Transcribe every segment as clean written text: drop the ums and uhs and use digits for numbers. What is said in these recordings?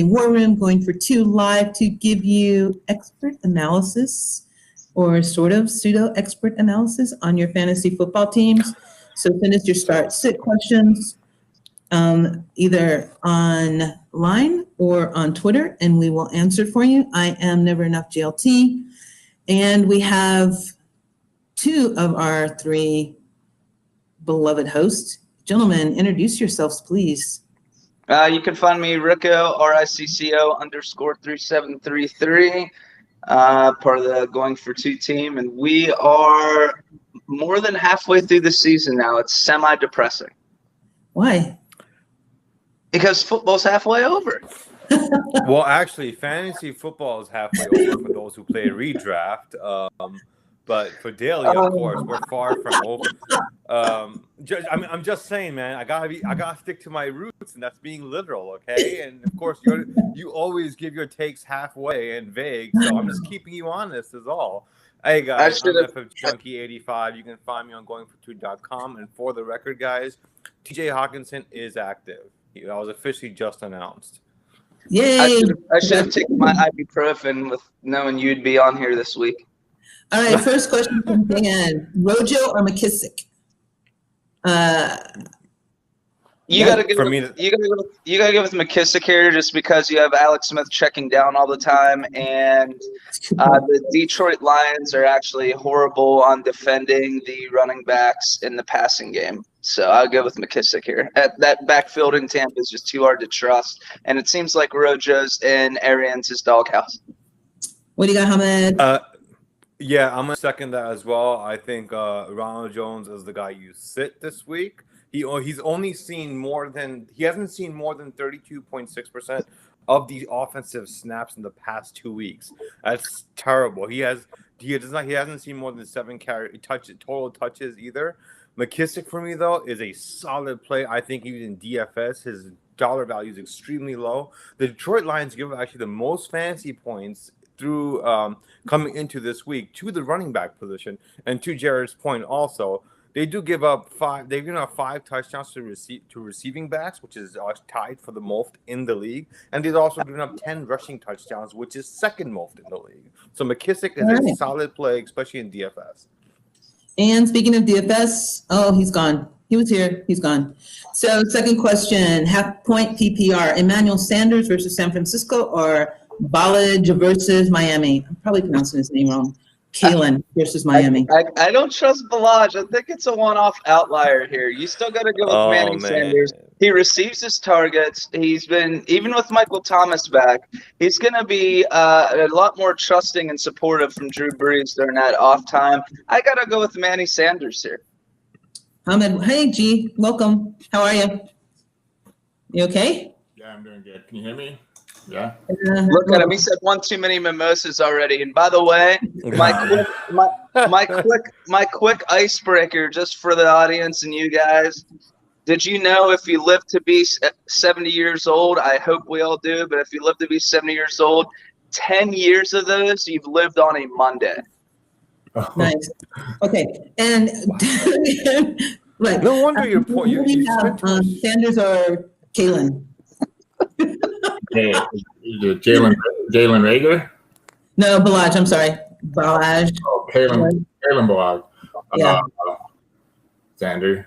War Room, going for two live to give you expert analysis or sort of pseudo expert analysis on your fantasy football teams. So send us your start sit questions either online or on Twitter, and we will answer for you. I am Never Enough GLT, and we have two of our three beloved hosts. Gentlemen, introduce yourselves, please. You can find me Ricco, RICCO _3733, part of the Going for Two team, and we are more than halfway through the season now. It's semi-depressing. Why? Because football's halfway over. Well, actually, fantasy football is halfway over for those who play redraft. But for daily, of course, we're far from over. I'm just saying, man. I gotta stick to my roots, and that's being literal, okay? And of course, you always give your takes halfway and vague, so I'm just keeping you honest, is all. Hey guys, I'm FF Junkie 85. You can find me on goingfor2.com. And for the record, guys, TJ Hawkinson is active. I was officially just announced. Yay! I should have taken my ibuprofen with knowing you'd be on here this week. All right, first question from Dan. Rojo or McKissick? You gotta go with McKissick here, just because you have Alex Smith checking down all the time, and the Detroit Lions are actually horrible on defending the running backs in the passing game. So I'll go with McKissick here. That backfield in Tampa is just too hard to trust, and it seems like Rojo's in Arians' doghouse. What do you got, Hamed? Yeah, I'm gonna second that as well. I think Ronald Jones is the guy you sit this week. He hasn't seen more than 32.6% of the offensive snaps in the past 2 weeks. That's terrible. He hasn't seen more than 7 total touches either. McKissick for me though is a solid play. I think even in DFS his dollar value is extremely low. The Detroit Lions give actually the most fantasy points through coming into this week to the running back position, and to Jared's point also. They do give up 5. They've given up 5 touchdowns to receiving backs, which is tied for the most in the league. And they've also given up 10 rushing touchdowns, which is second most in the league. So McKissick is a solid play, especially in DFS. And speaking of DFS, he's gone. He was here. He's gone. So second question, half-point PPR. Emmanuel Sanders versus San Francisco or Ballage versus Miami? I'm probably pronouncing his name wrong. Kalen versus Miami. I don't trust Ballage. I think it's a one-off outlier here. You still got to go with Manning Sanders. He receives his targets. He's been, even with Michael Thomas back, he's going to be a lot more trusting and supportive from Drew Brees during that off time. I got to go with Manny Sanders here. Ahmed, hey, G, welcome. How are you? You okay? Yeah, I'm doing good. Can you hear me? Yeah. Look at him. He said one too many mimosas already. And by the way, my quick icebreaker just for the audience and you guys. Did you know if you live to be 70 years old, I hope we all do, but if you live to be 70 years old, 10 years of those you've lived on a Monday. Nice. Okay. And right. No wonder you're poor. Sanders or Kalen? Hey, is it Jalen Reagor? No, Ballage. I'm sorry. Ballage. Oh, Kalen Ballage. Yeah. Sanders.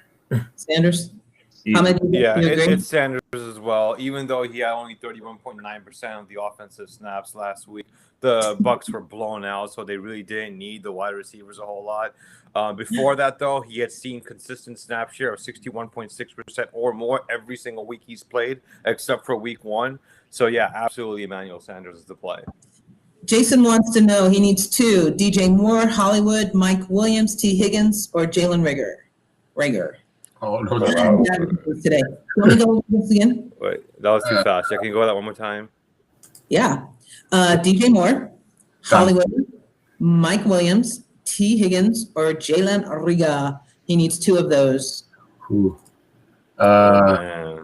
It's Sanders as well. Even though he had only 31.9% of the offensive snaps last week, the Bucs were blown out, so they really didn't need the wide receivers a whole lot. Before that, though, he had seen consistent snap share of 61.6% or more every single week he's played, except for week 1. So, yeah, absolutely, Emmanuel Sanders is the play. Jason wants to know, he needs 2, DJ Moore, Hollywood, Mike Williams, T. Higgins, or Jalen Reagor. Oh, no, today. Let me go over this again. Wait, that was too fast. I can go that one more time. Yeah. DJ Moore, Hollywood, Mike Williams, T. Higgins, or Jalen Reagor. He needs 2 of those. I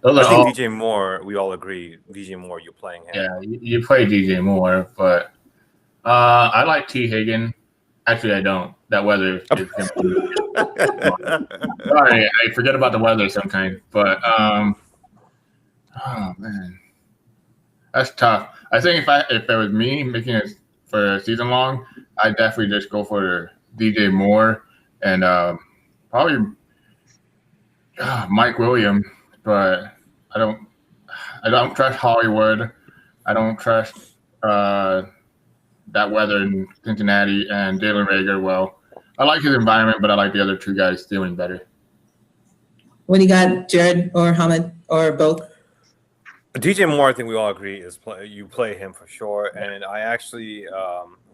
think DJ Moore, we all agree. DJ Moore, you're playing him. Yeah, you play DJ Moore, but I like T. Higgins. Actually, I don't. That weather is sorry, I forget about the weather sometimes. But oh man, That's tough. I think if it was me making it for a season long, I'd definitely just go for DJ Moore and probably Mike Williams. But I don't trust Hollywood. I don't trust that weather in Cincinnati and Jalen Reagor. Well, I like his environment, but I like the other two guys stealing better. What do you got, Jared or Hamid or both? DJ Moore, I think we all agree you play him for sure, and I actually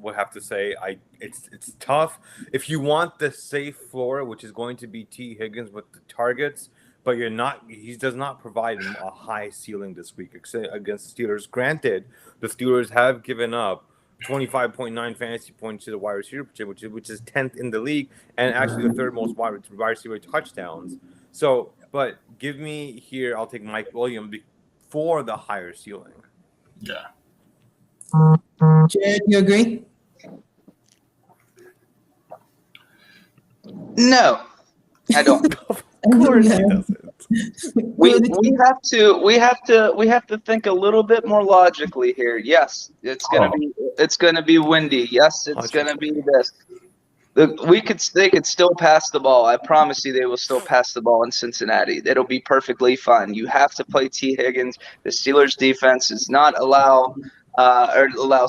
would have to say it's tough if you want the safe floor, which is going to be T. Higgins with the targets, but he does not provide a high ceiling this week against the Steelers. Granted, the Steelers have given up 25.9 fantasy points to the wide receiver position, which is 10th in the league, and actually the third most wide receiver touchdowns. So, but give me here, I'll take Mike Williams for the higher ceiling. Yeah. Jared, you agree? No, I don't. Of course he doesn't. We have to think a little bit more logically here. Yes, it's gonna be windy. Yes, it's gonna be this. They could still pass the ball. I promise you, they will still pass the ball in Cincinnati. It'll be perfectly fine. You have to play T. Higgins. The Steelers' defense does not allows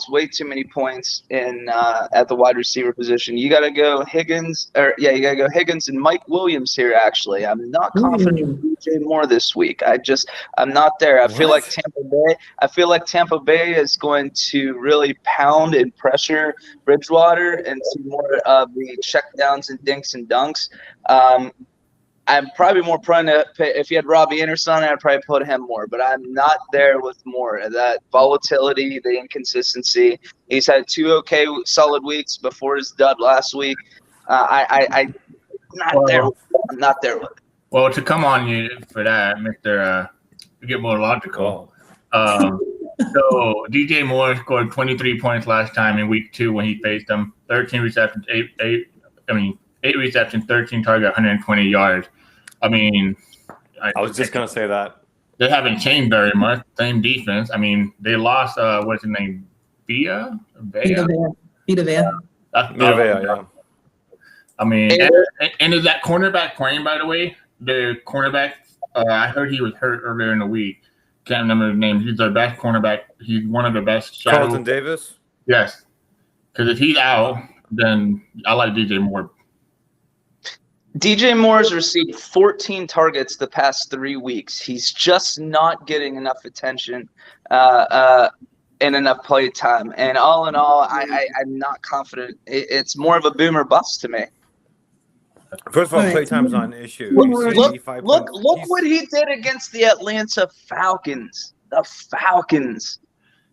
way too many points in at the wide receiver position. You got to go Higgins, you got to go Higgins and Mike Williams here. Actually, I'm not confident in DJ Moore this week. I'm not there. I feel like Tampa Bay is going to really pound and pressure Bridgewater into more of the checkdowns and dinks and dunks. I'm probably more prone to if you had Robbie Anderson, I'd probably put him more, but I'm not there with Moore. That volatility, the inconsistency. He's had 2 solid weeks before his dud last week. I'm not there with it. Well, to come on you for that, Mr. To get more logical. So DJ Moore scored 23 points last time in week 2 when he faced him. 13 receptions, 8 receptions, 13 target, 120 yards. I mean, I was just going to say that. They haven't changed very much. Same defense. I mean, they lost, what's his name? Vita Vea, yeah. I mean, and is that cornerback playing, by the way? The cornerback, I heard he was hurt earlier in the week. Can't remember his name. He's their best cornerback. He's one of the best. Carlton Davis? Yes. Because if he's out, then I like DJ Moore. DJ Moore's received 14 targets the past 3 weeks. He's just not getting enough attention and enough play time. And all in all, I'm not confident. It's more of a boomer bust to me. First of all, play time's not an issue. Look what he did against the Atlanta Falcons. The Falcons.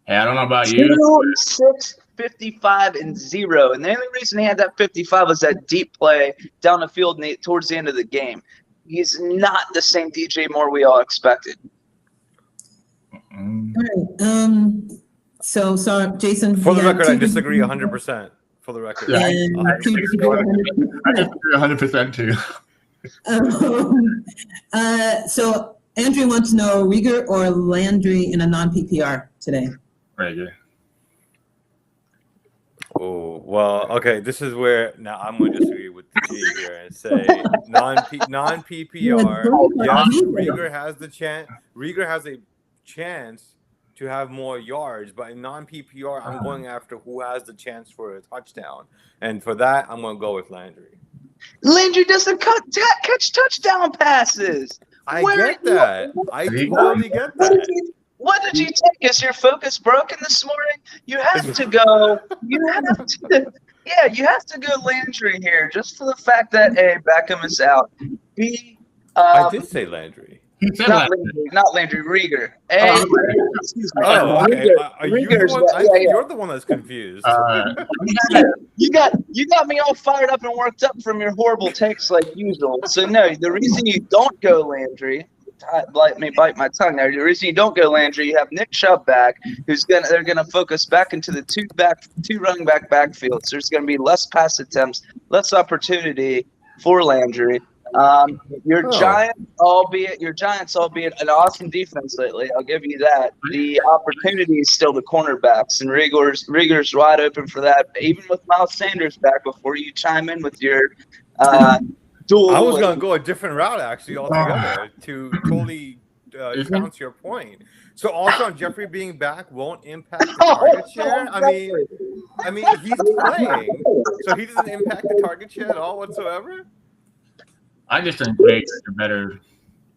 Hey, I don't know about you. 6, 55, and 0. And the only reason he had that 55 was that deep play down the field towards the end of the game. He's not the same DJ Moore we all expected. All right. So Jason. For the record, I disagree 100%. For the record. Yeah, I disagree 100% too. So Andrew wants to know Reagor or Landry in a non-PPR today. Reagor. Oh, well, okay. This is where now I'm going to disagree with the G here and say non-PPR. Yes, Reagor has the chance. Reagor has a chance to have more yards, but in non-PPR, I'm going after who has the chance for a touchdown, and for that, I'm going to go with Landry. Landry doesn't catch touchdown passes. I get that. I totally get that. What did you take? Is your focus broken this morning? You have to go. You have to go Landry here, just for the fact that A, Beckham is out. B, I did say Landry. Not Landry, Reagor. Excuse me. Oh, okay. You're the one that's confused. You got me all fired up and worked up from your horrible takes like usual. So no, the reason you don't go Landry, bite my tongue there. The reason you don't go Landry, you have Nick Chubb back, they're gonna focus back into the two running back backfield. So there's gonna be less pass attempts, less opportunity for Landry. Your Giants, albeit an awesome defense lately, I'll give you that. The opportunity is still the cornerbacks, and Rieger's wide open for that. Even with Miles Sanders back, before you chime in with your duel. I was going to go a different route actually altogether to totally trounce your point. So also Jeffrey being back won't impact the target share. I mean he's playing, so he doesn't impact the target share at all whatsoever. I just think Drake's a better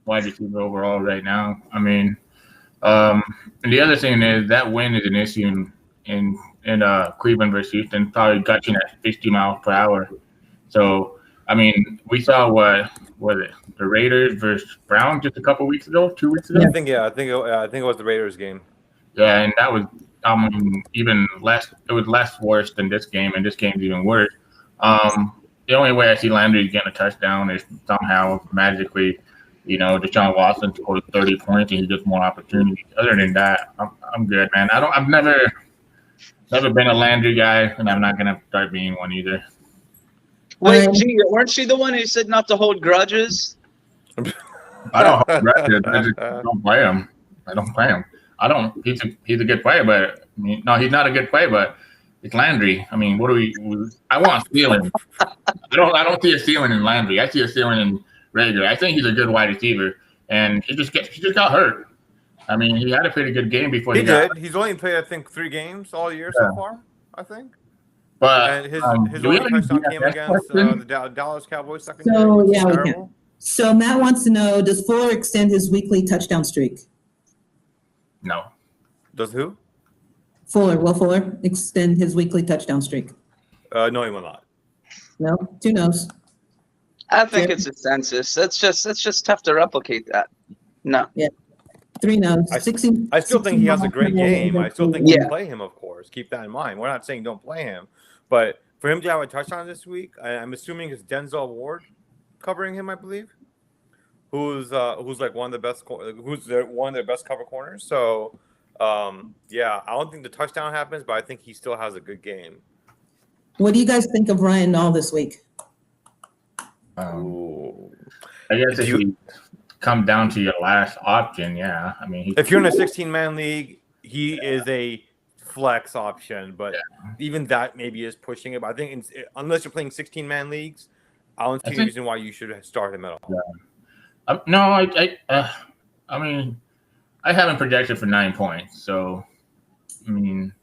wide receiver overall right now. I mean, and the other thing is that wind is an issue in Cleveland versus Houston, probably gutting at 50 miles per hour. So, I mean, we saw the Raiders versus Browns just a couple weeks ago, 2 weeks ago. I think it was the Raiders game. Yeah, and that was even less. It was less worse than this game, and this game's even worse. The only way I see Landry getting a touchdown is somehow magically, Deshaun Watson scores 30 points and he gets more opportunities. Other than that, I'm good, man. I've never been a Landry guy, and I'm not gonna start being one either. Wait, gee, weren't you the one who said not to hold grudges? I don't hold grudges. I just don't play him. I don't play him. He's a good player, but no, he's not a good player, but. It's Landry. I mean, I want a ceiling. I don't see a ceiling in Landry. I see a ceiling in Rager. I think he's a good wide receiver, and he just got hurt. I mean, he had a pretty good game before he did. He's only played, I think, 3 games all year so far. I think. But and his only touchdown came against the Dallas Cowboys secondary. So yeah, we can. So Matt wants to know: does Fuller extend his weekly touchdown streak? No. Does who? Will Fuller extend his weekly touchdown streak? No, he will not. No, 2 no's. I think it's a census. That's just tough to replicate that. No. Yeah. 3 no's. I still think he has a great game. I still think we play him, of course. Keep that in mind. We're not saying don't play him, but for him to have a touchdown this week, I'm assuming it's Denzel Ward covering him, I believe. Who's like one of their best cover corners. So. I don't think the touchdown happens, but I think he still has a good game. What do you guys think of Ryan Nall this week? I guess if you come down to your last option, yeah. I mean, if you're in a 16-man league, he is a flex option, but even that maybe is pushing it. But I think unless you're playing 16-man leagues, I don't see any reason why you should start him at all. No, I mean. I haven't projected for 9 points, so I mean,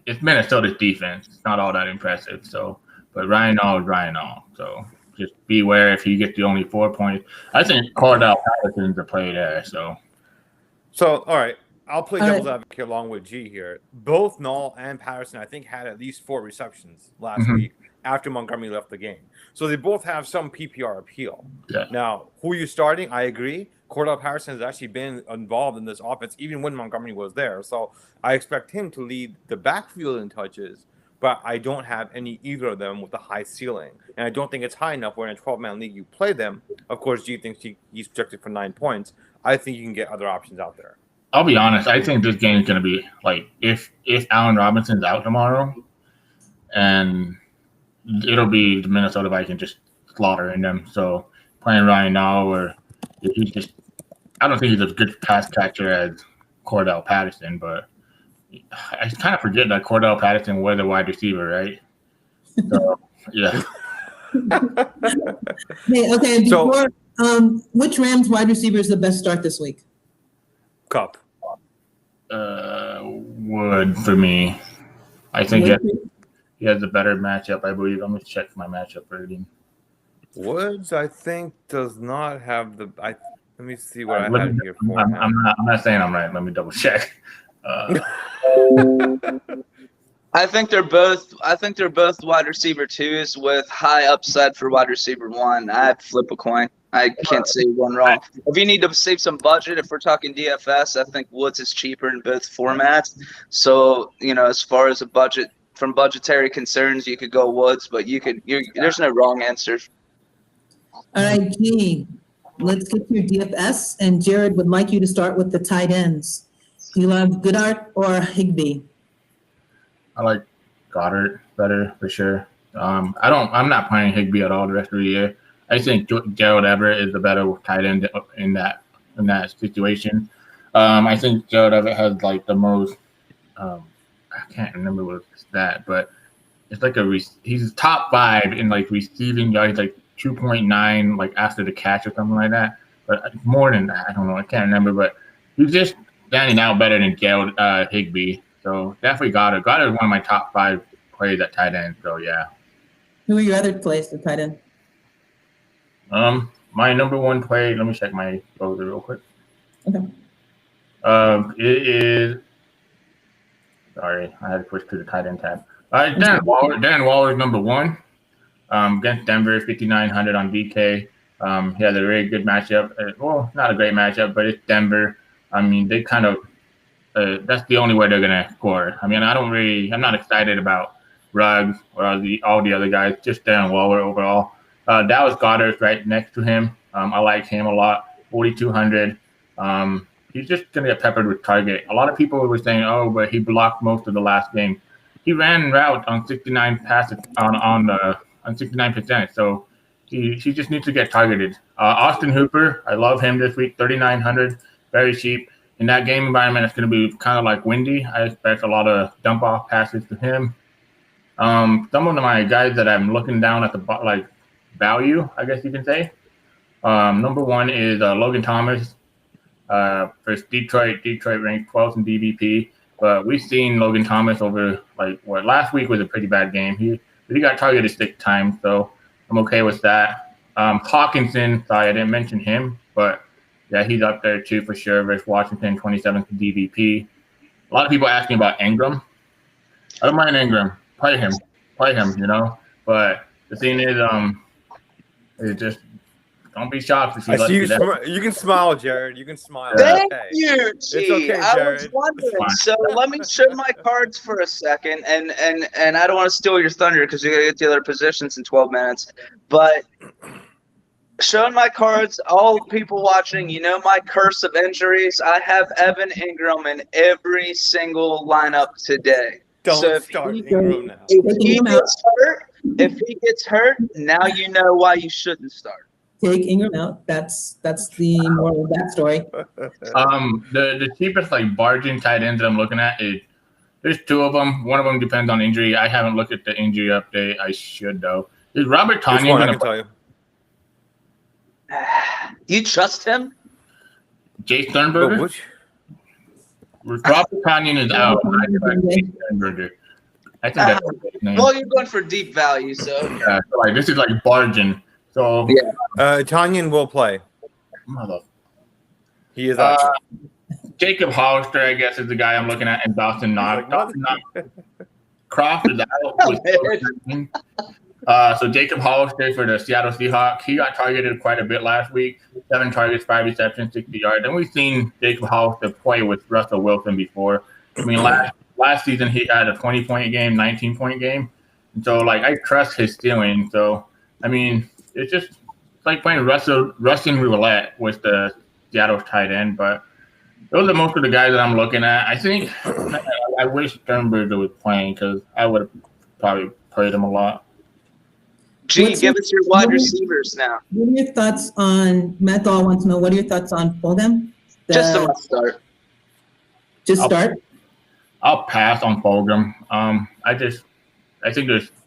it's Minnesota's defense. It's not all that impressive. So, but Ryan Nall is Ryan Nall. So just beware if he gets the only 4 points. I think Cordell Patterson's the play there. So all right, I'll play devil's advocate along with G here. Both Nall and Patterson, I think, had at least 4 receptions last week after Montgomery left the game. So they both have some PPR appeal. Yeah. Now, who are you starting? I agree. Cordell Patterson has actually been involved in this offense even when Montgomery was there. So I expect him to lead the backfield in touches, but I don't have either of them with a high ceiling. And I don't think it's high enough where in a 12-man league you play them. Of course, G thinks he's projected for 9 points. I think you can get other options out there. I'll be honest. I think this game is going to be like if Allen Robinson's out tomorrow, and it'll be the Minnesota Vikings just slaughtering them. So playing Ryan Nall, or if he's just, I don't think he's a good pass catcher as Cordell Patterson, but I kind of forget that Cordell Patterson was a wide receiver, right? So yeah. Okay. Before, which Rams wide receiver is the best start this week? Cup. Wood for me. I think he has a better matchup, I believe. I'm going to check my matchup rating. Woods, I think, does not have the. Let me see what I had here for him. I'm not saying I'm right. Let me double check. I think they're both wide receiver 2s with high upside for wide receiver 1. I'd flip a coin. I can't say one wrong. If you need to save some budget, if we're talking DFS, I think Woods is cheaper in both formats. So, as far as from budgetary concerns, you could go Woods, but there's no wrong answer. All right, G, let's get to your DFS, and Jared would like you to start with the tight ends. Do you love Goddard or Higbee? I like Goddard better for sure. I'm not playing Higbee at all the rest of the year. I think Gerald Everett is the better tight end in that situation. I think Gerald Everett has like the most. I can't remember what it's that, but it's like he's top 5 in like receiving yards, like 2.9, like after the catch or something like that. But more than that, I don't know. I can't remember, but he's just standing out better than Gerald Higbee. So definitely Goddard. Goddard is one of my top 5 players at tight end. So yeah. Who are your other plays at tight end? My number 1 play. Let me check my browser real quick. Okay. It is. Sorry, I had to push to the tight end tab. Darren Waller is number 1. Against Denver, 5,900 on DK. He has a very good matchup. Well, not a great matchup, but it's Denver. I mean, they kind of. That's the only way they're gonna score. I mean, I'm not excited about Ruggs or all the other guys. Just Darren Waller overall. Dallas Goedert right next to him. I like him a lot. 4,200. He's just gonna get peppered with target. A lot of people were saying, "Oh, but he blocked most of the last game." He ran route on 69 passes on 69%. So he just needs to get targeted. Austin Hooper, I love him this week. 3,900, very cheap. In that game environment, it's going to be kind of like windy. I expect a lot of dump off passes to him. Some of my guys that I'm looking down at the value, I guess you can say. Number 1 is Logan Thomas. Versus Detroit. Detroit ranked 12th in DVP, but we've seen Logan Thomas over last week was a pretty bad game. He got targeted 6 times, so I'm okay with that. Hawkinson, sorry I didn't mention him, but yeah, he's up there too for sure. Versus Washington, 27th in DVP. A lot of people asking about Ingram. I don't mind Ingram. Play him, you know. But the thing is, it's just. Don't be shocked if I see you can smile, Jared. You can smile. Thank you, G. It's okay, I Jared. was wondering. So let me show my cards for a second, and I don't want to steal your thunder because you're gonna get the other positions in 12 minutes. But showing my cards, all people watching, you know my curse of injuries. I have Evan Ingram in every single lineup today. Don't start Ingram now. If he gets hurt, now you know why you shouldn't start. Take Ingram out. That's the moral of that story. The cheapest bargain tight ends that I'm looking at is there's 2 of them. One of them depends on injury. I haven't looked at the injury update. I should though. Is Robert Tonyan going to tell you? You trust him? Jay Sternberger? Robert Tonyan is out. I trust Jay Sternberger. I think that's his name. Well, you're going for deep value, so yeah. So this is bargain. So yeah. Tonyan will play. He is Jacob Hollister, I guess, is the guy I'm looking at, and Dawson Knox. Croft is out. So Jacob Hollister for the Seattle Seahawks. He got targeted quite a bit last week. 7 targets, 5 receptions, 60 yards. And we've seen Jacob Hollister play with Russell Wilson before. I mean, last season he had a 20-point game, 19-point game. And so, I trust his ceiling. So, I mean, it's just like playing Russian roulette with the Seattle tight end. But those are most of the guys that I'm looking at. I think I wish Sternberger was playing because I would have probably played him a lot. Give us your wide receivers now. What are your thoughts on Matt Dahl wants to know, what are your thoughts on Fulgham? Just a must start. Start? I'll pass on Fulgham. I think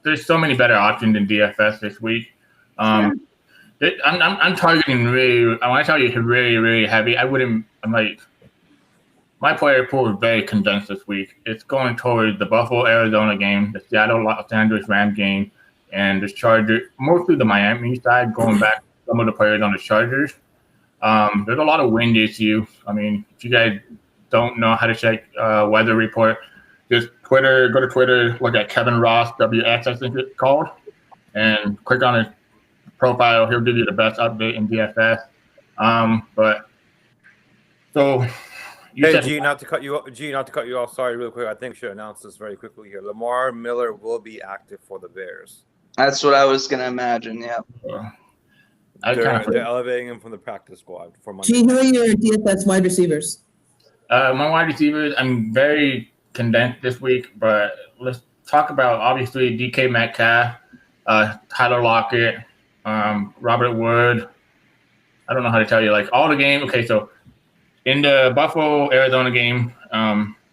there's so many better options in DFS this week. I'm targeting really. When I tell you really, really heavy, my player pool is very condensed this week. It's going towards the Buffalo Arizona game, the Seattle Los Angeles Rams game, and the Chargers. Mostly the Miami side. Going back to some of the players on the Chargers. There's a lot of wind issue. I mean, if you guys don't know how to check weather report, just go to Twitter, look at Kevin Ross WX, I think it's called, and click on his profile. He'll give you the best update in DFS. G, not to cut you off. Sorry, real quick. I think we should announce this very quickly here. Lamar Miller will be active for the Bears. That's what I was gonna imagine. Yeah. They're elevating him from the practice squad for Monday. G, who are your DFS wide receivers? My wide receivers, I'm very condensed this week, but let's talk about obviously DK Metcalf, Tyler Lockett, Robert Wood. I don't know how to tell you. Like all the games. Okay, so in the Buffalo-Arizona game,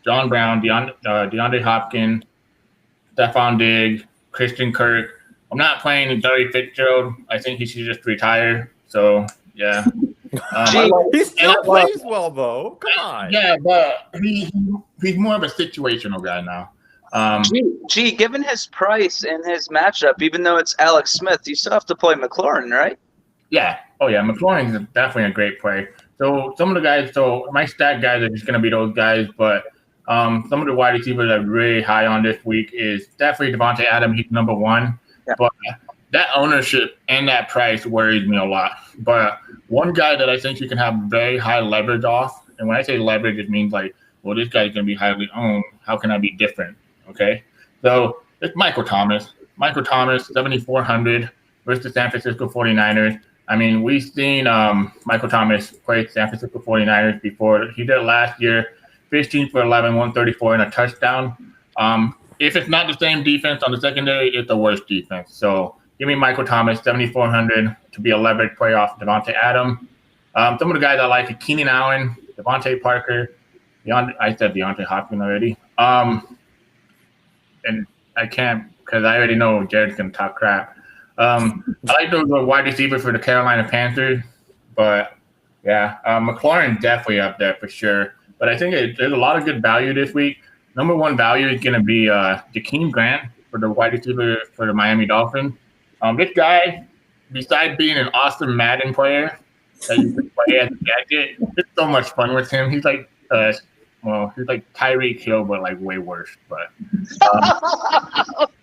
John Brown, DeAndre Hopkins, Stephon Diggs, Christian Kirk. I'm not playing Larry Fitzgerald. I think he should just retire. So, yeah. He still plays well, though. Come on. Yeah, but he's more of a situational guy now. Given his price and his matchup, even though it's Alex Smith, you still have to play McLaurin, right? Yeah. Oh, yeah. McLaurin is definitely a great play. So some of the guys, my stat guys are just going to be those guys, but some of the wide receivers that are really high on this week is definitely Devontae Adams. He's number one. Yeah. But that ownership and that price worries me a lot. But one guy that I think you can have very high leverage off, and when I say leverage, it means like, well, this guy's going to be highly owned. How can I be different? Okay. So it's Michael Thomas. Michael Thomas, 7,400 versus the San Francisco 49ers. I mean, we've seen Michael Thomas play San Francisco 49ers before. He did it last year, 15 for 11, 134 and a touchdown. If it's not the same defense on the secondary, it's the worst defense. So give me Michael Thomas, 7,400 to be a leverage play off Devontae Adams. Some of the guys I like are Keenan Allen, Devontae Parker, I said DeAndre Hopkins already. And I can't because I already know Jared's going to talk crap. I like those wide receivers for the Carolina Panthers, but yeah, McLaurin definitely up there for sure. But I think there's a lot of good value this week. Number one value is going to be Jakeem Grant for the wide receiver for the Miami Dolphins. This guy, besides being an awesome Madden player that you can play as a gadget, it's so much fun with him. He's like he's like Tyreek Hill, but like way worse. But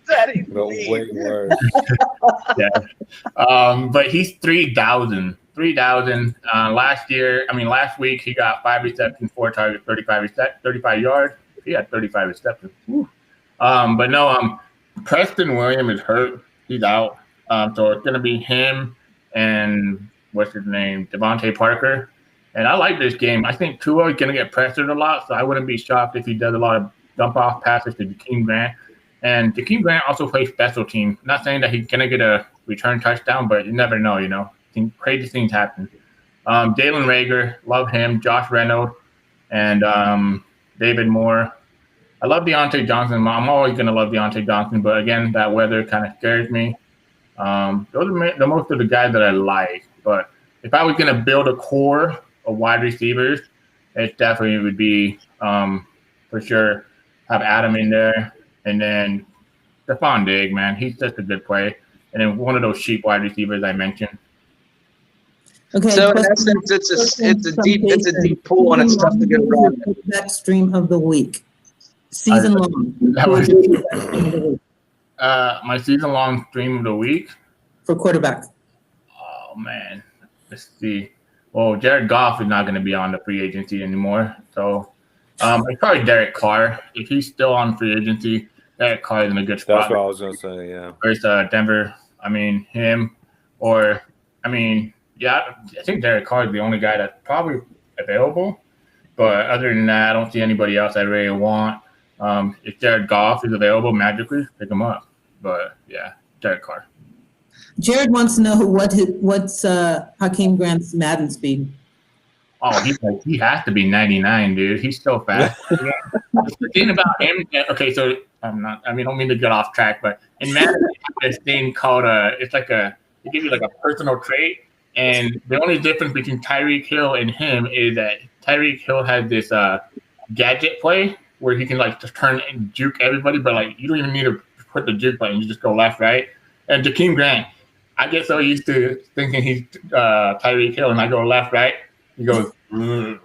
way worse. Yeah. But he's 3,000. Last week he got 5 receptions, 4 targets, 35 yards. He had 35 receptions. But no, Preston Williams is hurt. He's out. So it's gonna be him and what's his name, Devontae Parker. And I like this game. I think Tua is going to get pressured a lot, so I wouldn't be shocked if he does a lot of dump-off passes to Jakeem Grant. And Jakeem Grant also plays special teams. Not saying that he's going to get a return touchdown, but you never know, you know. Crazy things happen. Jalen Reagor, love him. Josh Reynolds and David Moore. I love Deontay Johnson. I'm always going to love Deontay Johnson, but again, that weather kind of scares me. Those are the most of the guys that I like. But if I was going to build a core of wide receivers, it definitely would be for sure have Adam in there, and then Stephon Diggs, man, he's just a good play, and then one of those cheap wide receivers I mentioned. Okay. So in essence, it's a deep pool, and it's tough to get around. That stream of the week, season long. My season long stream of the week for quarterback. Oh man, let's see. Well, Jared Goff is not going to be on the free agency anymore. So it's probably Derek Carr. If he's still on free agency, Derek Carr is in a good spot. That's what I was going to say, yeah. Versus Denver, him. I think Derek Carr is the only guy that's probably available. But other than that, I don't see anybody else I really want. If Jared Goff is available magically, pick him up. But, yeah, Derek Carr. Jared wants to know what's Hakeem Grant's Madden speed. Oh, he has to be 99, dude. He's so fast. The thing about him, okay, so I don't mean to get off track, but in Madden, this thing called they give you like a personal trait, and the only difference between Tyreek Hill and him is that Tyreek Hill has this gadget play where he can like just turn and juke everybody, but like you don't even need to put the juke button, you just go left, right? And Jakeem Grant, I get so used to thinking he's Tyreek Hill, and I go left, right? He goes, move.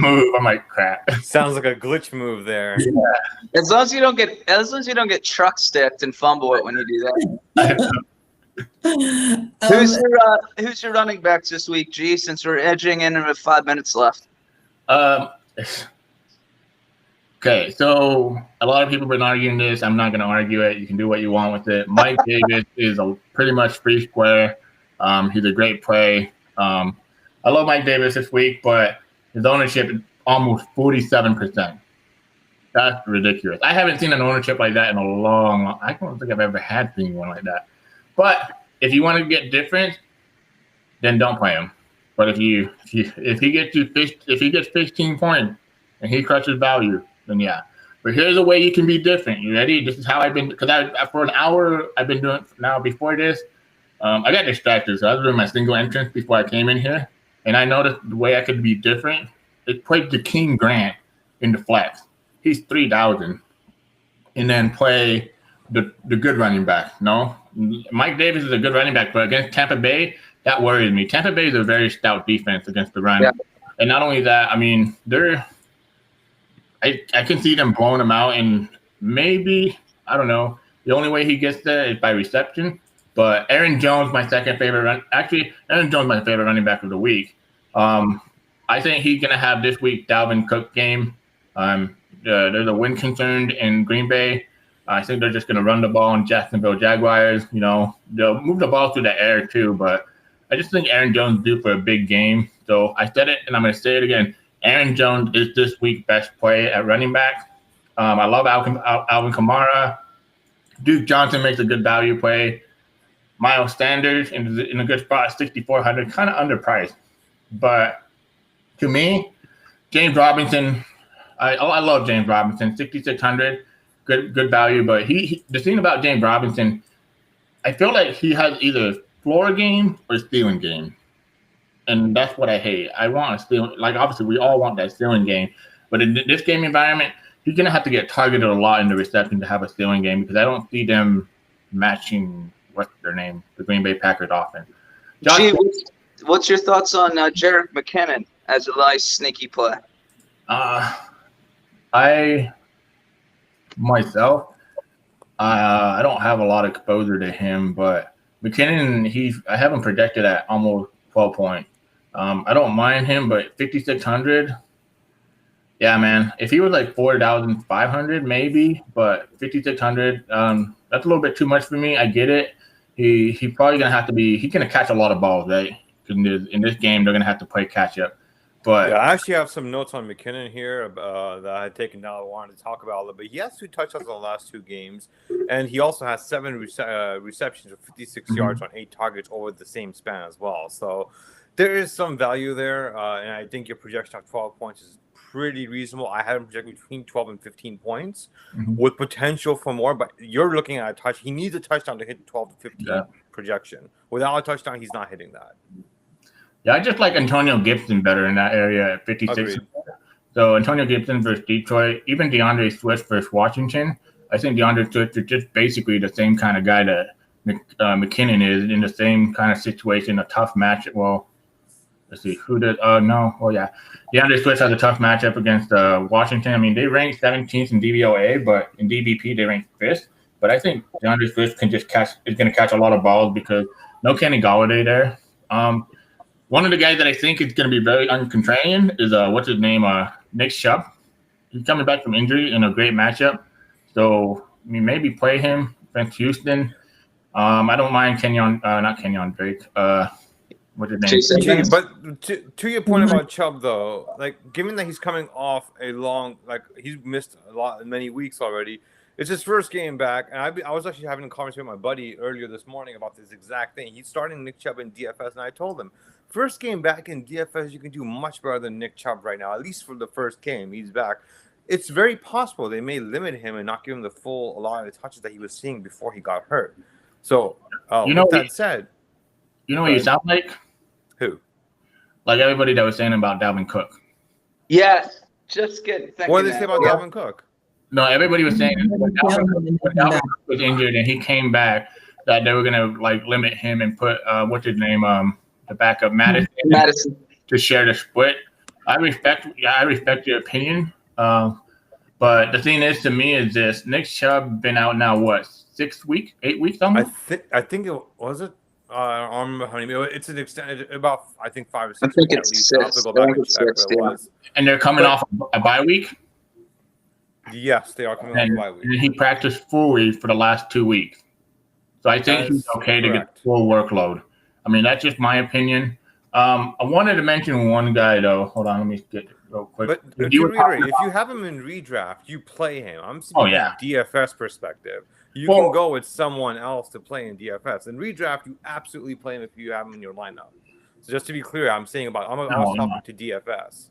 I'm like, crap. Sounds like a glitch move there. Yeah. As long as you don't get truck sticked and fumble it when you do that. Who's your running backs this week, G? Since we're edging in with 5 minutes left. Okay, so a lot of people have been arguing this. I'm not going to argue it. You can do what you want with it. Mike Davis is a pretty much free square. He's a great play. I love Mike Davis this week, but his ownership is almost 47%. That's ridiculous. I haven't seen an ownership like that in a long. I don't think I've ever seen one like that. But if you want to get different, then don't play him. But if he gets 15 points and he crushes value, then yeah. But here's a way you can be different. You ready? This is how I've been, because for an hour I've been doing now. Before this, I got distracted, so I was doing my single entrance before I came in here, and I noticed the way I could be different. It played the King Grant in the flex. He's 3,000, and then play the good running back. No, Mike Davis is a good running back, but against Tampa Bay, that worries me. Tampa Bay is a very stout defense against the run, and not only that, I mean I can see them blowing him out, and maybe, I don't know, the only way he gets there is by reception. But Aaron Jones, my second favorite Aaron Jones, my favorite running back of the week. I think he's going to have this week Dalvin Cook game. There's a win concerned in Green Bay. I think they're just going to run the ball on Jacksonville Jaguars. You know, they'll move the ball through the air too, but I just think Aaron Jones is due for a big game. So I said it, and I'm going to say it again. Aaron Jones is this week's best play at running back. I love Alvin Kamara. Duke Johnson makes a good value play. Miles Sanders in a good spot, 6,400, kind of underpriced. But to me, James Robinson, I love James Robinson, 6,600, good value. But the thing about James Robinson, I feel like he has either floor game or stealing game. And that's what I hate. I want a stealing, like obviously we all want that stealing game. But in this game environment, he's going to have to get targeted a lot in the reception to have a stealing game because I don't see them matching what's their name, the Green Bay Packers offense. Gee, what's your thoughts on Jerick McKinnon as a nice sneaky play? I don't have a lot of exposure to him, but McKinnon, I have him projected at almost 12 points. I don't mind him, but 5,600, yeah, man. If he was like 4,500, maybe, but 5,600, that's a little bit too much for me. I get it. He probably gonna have to be. He's gonna catch a lot of balls, right? In this game, they're gonna have to play catch up. But yeah, I actually have some notes on McKinnon here that I had taken down. I wanted to talk about a little bit. He has 2 touchdowns in the last 2 games, and he also has 7 receptions of 56 yards on 8 targets over the same span as well. So there is some value there, and I think your projection of 12 points is pretty reasonable. I have him projected between 12 and 15 points with potential for more, but you're looking at a touch. He needs a touchdown to hit 12 to 15 projection. Without a touchdown, he's not hitting that. Yeah, I just like Antonio Gibson better in that area at 56. Agreed. So Antonio Gibson versus Detroit, even DeAndre Swift versus Washington. I think DeAndre Swift is just basically the same kind of guy that McKinnon is in the same kind of situation, a tough match. Well, let's see who did. No, well, yeah, DeAndre Swift has a tough matchup against Washington. I mean, they ranked 17th in DVOA, but in DVP they ranked 5th. But I think DeAndre Swift is going to catch a lot of balls because no Kenny Golladay there. One of the guys that I think is going to be very uncontrarian is what's his name? Nick Chubb. He's coming back from injury in a great matchup, so I mean maybe play him against Houston. I don't mind not Kenyon Drake. What's his name? But to your point about Chubb, though, like given that he's coming off a long, like he's missed many weeks already. It's his first game back, and I was actually having a conversation with my buddy earlier this morning about this exact thing. He's starting Nick Chubb in DFS, and I told him, first game back in DFS, you can do much better than Nick Chubb right now, at least for the first game. He's back. It's very possible they may limit him and not give him a lot of the touches that he was seeing before he got hurt. So, with that said, you know what you sound like? Who? Like everybody that was saying about Dalvin Cook. Yes, just get. What did they say about Dalvin Cook? No, everybody was saying when Dalvin Cook was injured and he came back that they were gonna like limit him and put what's his name, the backup Madison to share the split. I respect your opinion, but the thing is to me is this: Nick Chubb been out now 8 weeks almost. I think it was it. I don't remember how many. It's an extent about 5 or 6. I think it's 6. I'll go back and check what it was. And they're coming off a bye week. Yes, they are coming off a bye week. And he practiced fully for the last 2 weeks, so I think he's okay to get full workload. I mean, that's just my opinion. I wanted to mention one guy though. Hold on, let me get it real quick. But if you have him in redraft, you play him. I'm seeing from a DFS perspective. you can go with someone else to play in DFS. In redraft, you absolutely play him if you have him in your lineup. So just to be clear, I'm talking to DFS.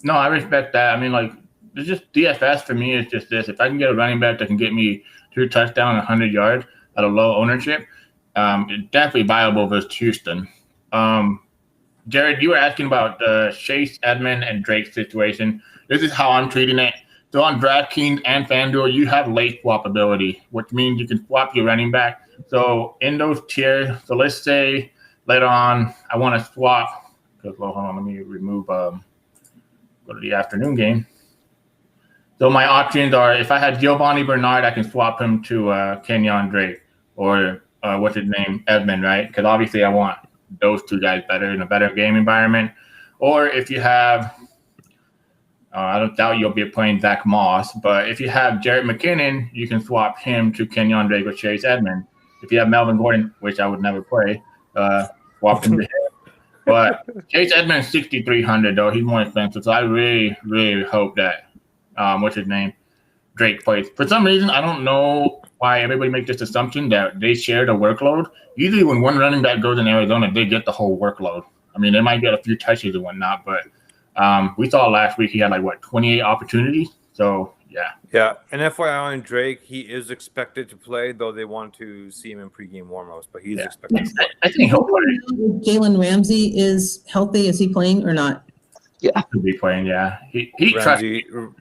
No, I respect that. I mean, like, it's just DFS for me is just this. If I can get a running back that can get me 2 touchdowns, 100 yards at a low ownership, it's definitely viable versus Houston. Jared, you were asking about the Chase, Edmond, and Drake situation. This is how I'm treating it. So on DraftKings and Fanduel, you have late swap ability, which means you can swap your running back. So in those tiers, so let's say later on I want to swap. Hold on, let me remove. Go to the afternoon game. So my options are: if I had Giovanni Bernard, I can swap him to Kenyon Drake or what's his name, Edmond, right? Because obviously I want those two guys better in a better game environment. Or if you have I don't doubt you'll be playing Zach Moss, but if you have Jarrett McKinnon, you can swap him to Kenyon Drake or Chase Edmond. If you have Melvin Gordon, which I would never play, swap him to him. But Chase Edmond is 6,300 though. He's more expensive, so I really, really hope that what's his name, Drake plays. For some reason, I don't know why everybody makes this assumption that they share the workload. Usually, when one running back goes in Arizona, they get the whole workload. I mean, they might get a few touches and whatnot, but we saw last week he had 28 opportunities. So yeah. And FYI on Drake, he is expected to play, though they want to see him in pregame warmups, but he's expected to play. I think he'll play. Jalen Ramsey is healthy. Is he playing or not? Yeah, he'll be playing. Yeah,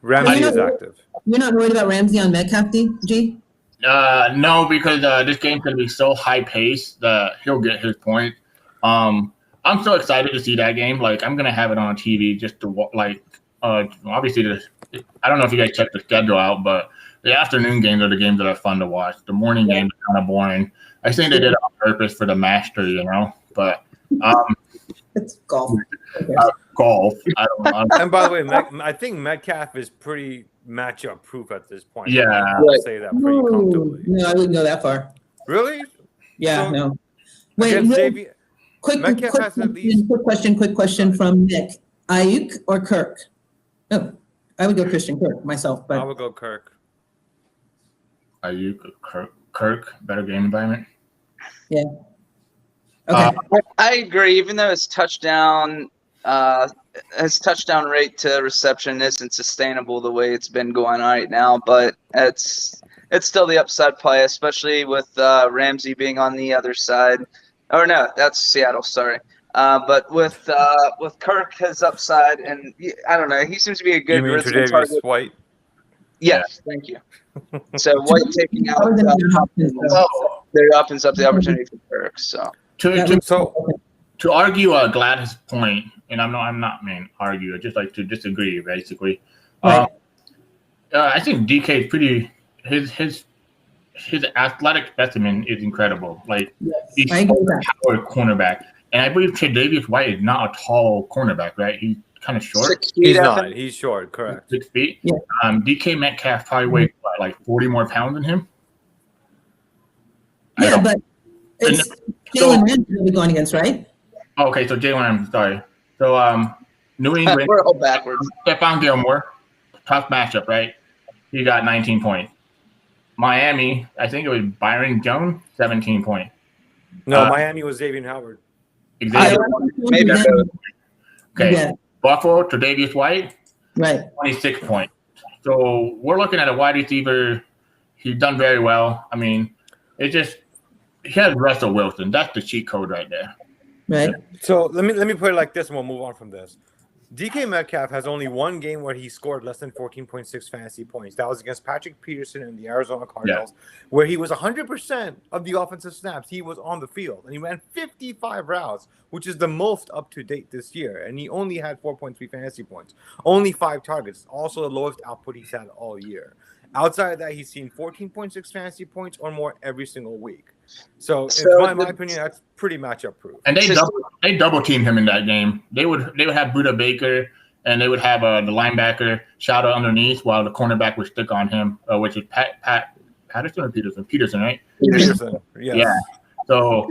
Ramsey is active. You're not worried about Ramsey on Metcalf, G? No, because this game's gonna be so high paced that he'll get his point. I'm so excited to see that game. I'm gonna have it on TV just to obviously I don't know if you guys check the schedule out, but the afternoon games are the games that are fun to watch. The morning games are kind of boring. I think they did it on purpose for the master, but it's golf. Golf. I don't know. And by the way, I think Metcalf is pretty matchup proof at this point. Yeah, I'll say that pretty comfortably. No, I wouldn't go that far. Really? Yeah, no. Wait, quick question from Nick. Ayuk or Kirk? No, I would go Christian Kirk myself, but I would go Kirk. Ayuk, Kirk, better game environment. Yeah. Okay. I agree. Even though his touchdown rate to reception isn't sustainable the way it's been going on right now, but it's still the upside play, especially with Ramsey being on the other side. Or no, that's Seattle. Sorry. But with Kirk, his upside, and I don't know, he seems to be a good Tre'Davious target. White? Yes, thank you. So White taking out there opens up the opportunity for Kirk. So to argue Gladys' point, and I'm not argue, I just like to disagree basically. Right. I think DK is pretty his athletic specimen is incredible. He's a power cornerback. And I believe Tre'Davious White is not a tall cornerback, right? He's kind of short. 6 feet, he's not. He's short, correct. 6 feet. Yeah. DK Metcalf probably weighs 40 more pounds than him. Yeah, but it's Jalen Ramsey that we're going against, right? Okay, so Jalen Ramsey, sorry. So New England. We're all backwards. Stephon Gilmore, tough matchup, right? He got 19 points. Miami, I think it was Byron Jones, 17 points. No, Miami was Xavier Howard. Exactly. Maybe. Okay. Yeah. Buffalo, Tre'Davious White, Right. 26 points. So we're looking at a wide receiver. He's done very well. I mean, he has Russell Wilson. That's the cheat code right there. Right. So let me put it like this, and we'll move on from this. DK Metcalf has only one game where he scored less than 14.6 fantasy points. That was against Patrick Peterson and the Arizona Cardinals, where he was 100% of the offensive snaps. He was on the field, and he ran 55 routes, which is the most up to date this year. And he only had 4.3 fantasy points, only 5 targets, also the lowest output he's had all year. Outside of that, he's seen 14.6 fantasy points or more every single week. So in my opinion, that's pretty matchup proof. And they double teamed him in that game. They would have Buda Baker, and they would have the linebacker Shadow underneath while the cornerback would stick on him, which is Patterson or Peterson? Peterson, right? Peterson, yes. Yeah. So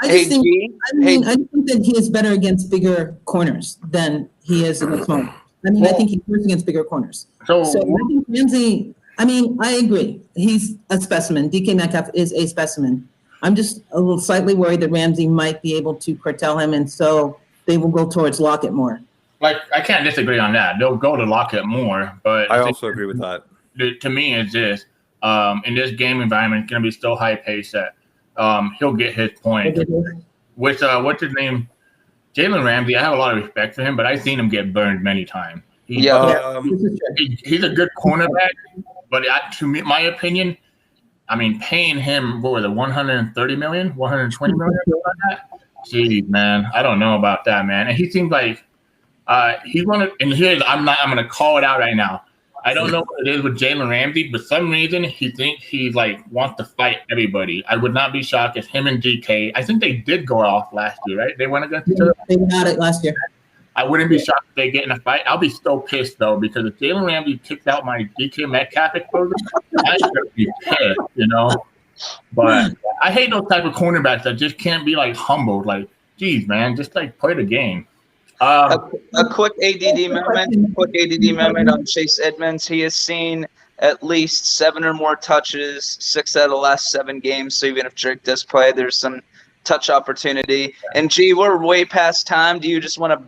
I just think that he is better against bigger corners than he is in the small. I think he's worse against bigger corners. So I think Ramsey. I mean, I agree. He's a specimen. DK Metcalf is a specimen. I'm just a little slightly worried that Ramsey might be able to curtail him, and so they will go towards Lockett more. Like, I can't disagree on that. They'll go to Lockett more, but I also agree with that. To me, it's this. In this game environment, it's going to be still high pace that he'll get his point. With what's his name? Jalen Ramsey, I have a lot of respect for him, but I've seen him get burned many times. He's a good cornerback, but to me, my opinion, I mean, paying him, what was it, 130 million, 120 million, something like that? Jeez, man, I don't know about that, man. And he seems like he's one of, and here's, I'm going to call it out right now. I don't know what it is with Jalen Ramsey, but for some reason he thinks he wants to fight everybody. I would not be shocked if him and DK, I think they did go off last year, right? They went against each other. They went at it last year. I wouldn't be shocked if they get in a fight. I'll be so pissed though, because if Jalen Ramsey kicked out my DK Metcalf exposure, I should be pissed, you know. But I hate those type of cornerbacks that just can't be humbled. Geez, man, just play the game. A quick ADD moment on Chase Edmonds. He has seen at least 7 or more touches, 6 out of the last 7 games. So even if Drake does play, there's some touch opportunity. And G, we're way past time. Do you just want to?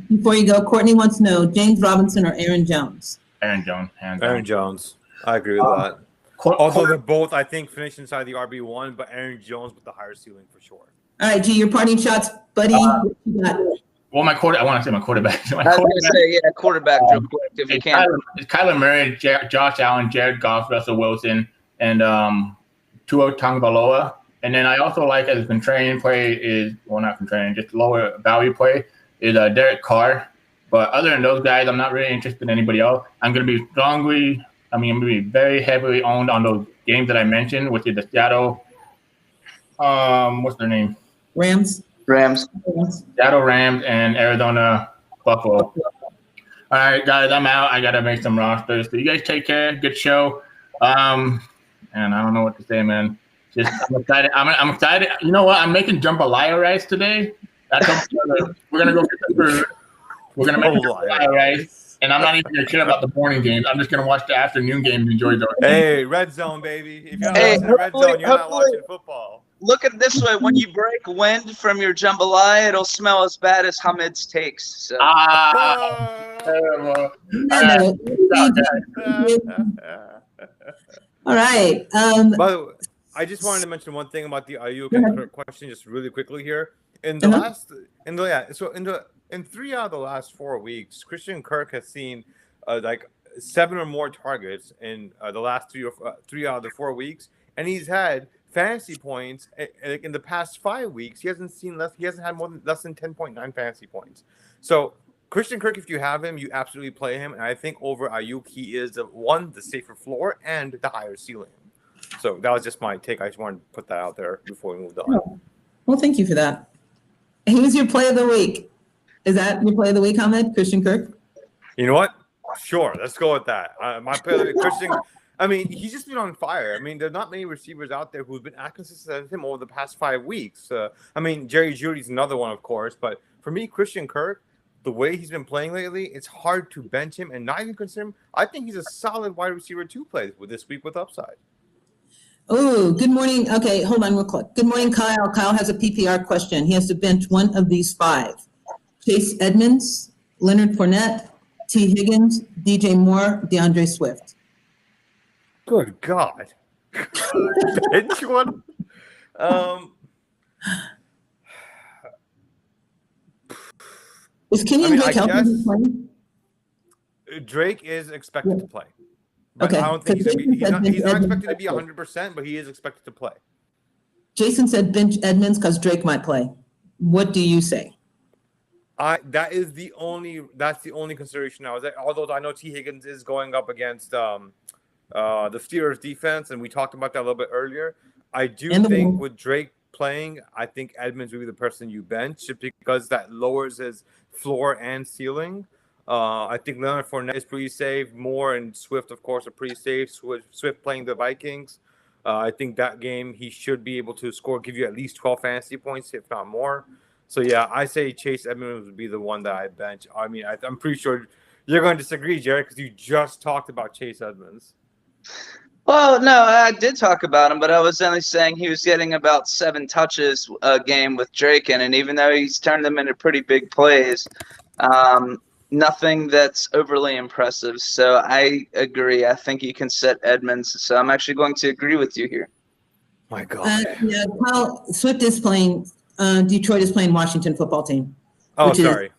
Before you go, Courtney wants to know James Robinson or Aaron Jones. Aaron Jones. Aaron Jones. I agree with that. Although they're both, I think, finish inside the RB1, but Aaron Jones with the higher ceiling for sure. All right, G, your parting shots, buddy. What you got? Well, I want to say my quarterback. Quarterback real quick if you can. It's Kyler Murray, Josh Allen, Jared Goff, Russell Wilson, and Tua Tagovailoa. And then I also like as a contrarian play is, well, not contrarian, just lower value play is Derek Carr. But other than those guys, I'm not really interested in anybody else. I'm going to be very heavily owned on those games that I mentioned, which is the Seattle. What's their name? Rams. Seattle Rams and Arizona Buffalo. All right, guys, I'm out. I gotta make some rosters. So you guys take care. Good show. And I don't know what to say, man. I'm excited. I'm excited. You know what? I'm making jambalaya rice today. We're gonna go get the food. We're gonna make jambalaya rice. And I'm not even gonna care about the morning games. I'm just gonna watch the afternoon games and enjoy those. Hey, red zone, baby. If you're not watching red zone, you're not watching football. Look at it this way: when you break wind from your jambalaya, it'll smell as bad as Hamid's takes. So. All right. By the way, I just wanted to mention one thing about the Ayuk question, just really quickly here. In 3 out of the last 4 weeks, Christian Kirk has seen 7 or more targets in the last 3 out of the 4 weeks, and he's had fantasy points in the past 5 weeks. He hasn't had less than 10.9 fantasy points. So Christian Kirk, if you have him, you absolutely play him. And I think over Ayuk, he is the safer floor and the higher ceiling. So that was just my take. I just wanted to put that out there before we moved on. Oh. Well, thank you for that. Who's your play of the week? Is that your play of the week, Hamid? Christian Kirk? You know what? Sure, let's go with that. My play of the week, Christian. I mean, he's just been on fire. I mean, there's not many receivers out there who've been as consistent as him over the past 5 weeks. I mean, Jerry Jeudy's another one, of course. But for me, Christian Kirk, the way he's been playing lately, it's hard to bench him and not even consider him. I think he's a solid wide receiver 2 play with this week with upside. Oh, good morning. Okay, hold on real quick. Good morning, Kyle. Kyle has a PPR question. He has to bench one of these 5. Chase Edmonds, Leonard Fournette, T. Higgins, DJ Moore, DeAndre Swift. Good God. Bench one? Is Kenyon Drake helping playing? Drake is expected to play. But Okay. I don't think he's not expected to be 100%, but he is expected to play. Jason said bench Edmonds because Drake might play. What do you say? That's the only consideration now. Although I know T. Higgins is going up against the Steelers defense, and we talked about that a little bit earlier. I do think with Drake playing, I think Edmonds will be the person you bench just because that lowers his floor and ceiling. I think Leonard Fournette is pretty safe. Moore and Swift, of course, are pretty safe. Swift playing the Vikings. I think that game he should be able to give you at least 12 fantasy points, if not more. So, yeah, I say Chase Edmonds would be the one that I bench. I mean, I'm pretty sure You're going to disagree, Jared, because you just talked about Chase Edmonds. Well, no, I did talk about him, but I was only saying he was getting about 7 touches a game with Drake in, and even though he's turned them into pretty big plays, nothing that's overly impressive. So I agree. I think you can set Edmonds. So I'm actually going to agree with you here. My God. Yeah, Kyle, Swift is playing. Detroit is playing Washington football team. Oh, sorry.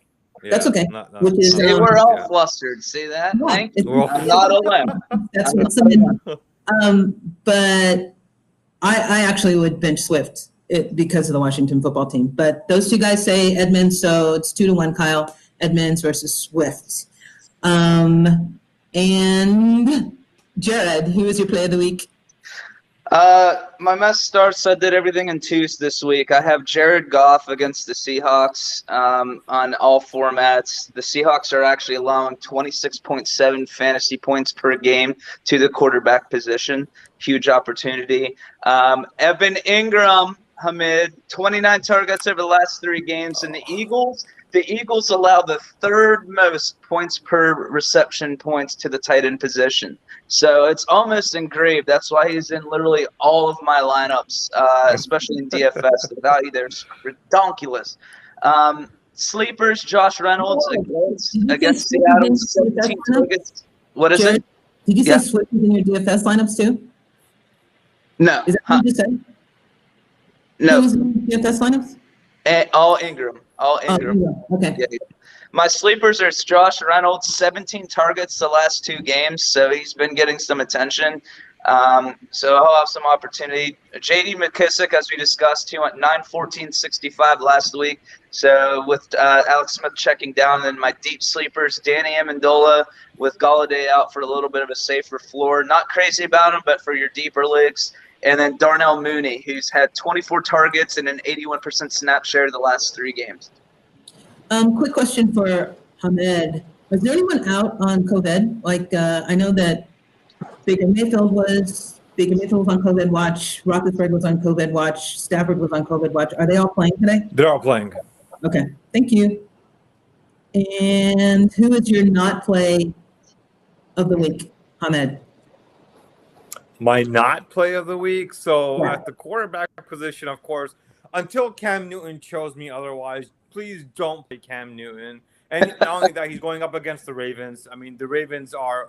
That's okay. Which is see, we're all flustered. See that? Yeah, Thank you. I'm not alone. That's what's in. But I actually would bench Swift because of the Washington football team. But those two guys say Edmonds, so it's 2-1. Kyle, Edmonds versus Swift. And Jared, who is your play of the week? My mess starts. I did everything in twos this week. I have Jared Goff against the Seahawks on all formats. The Seahawks are actually allowing 26.7 fantasy points per game to the quarterback position. Huge opportunity. Evan Ingram, Hamid, 29 targets over the last 3 games. And the Eagles allow the 3rd most points per reception points to the tight end position. So it's almost engraved. That's why he's in literally all of my lineups, especially in DFS. The value there is redonkulous. Sleepers, Josh Reynolds against Seattle, 17 targets. What is it? Did you say Swift is in your DFS lineups too? No. Is that what you said? No. Who's in DFS lineups? All Ingram. Okay. Yeah. My sleepers are Josh Reynolds, 17 targets the last 2 games, so he's been getting some attention. So I'll have some opportunity. J.D. McKissick, as we discussed, he went 9-14-65 last week. So with Alex Smith checking down, and my deep sleepers, Danny Amendola with Golladay out for a little bit of a safer floor. Not crazy about him, but for your deeper leagues. And then Darnell Mooney, who's had 24 targets and an 81% snap share the last 3 games. Quick question for Hamed. Was there anyone out on COVID? Like, I know that Baker Mayfield was on COVID watch. Roethlisberger was on COVID watch. Stafford was on COVID watch. Are they all playing today? They're all playing. Okay, thank you. And who is your not play of the week, Hamed? My not play of the week. So at the quarterback position, of course, until Cam Newton shows me otherwise, please don't play Cam Newton. And not only that, he's going up against the Ravens. I mean, the Ravens are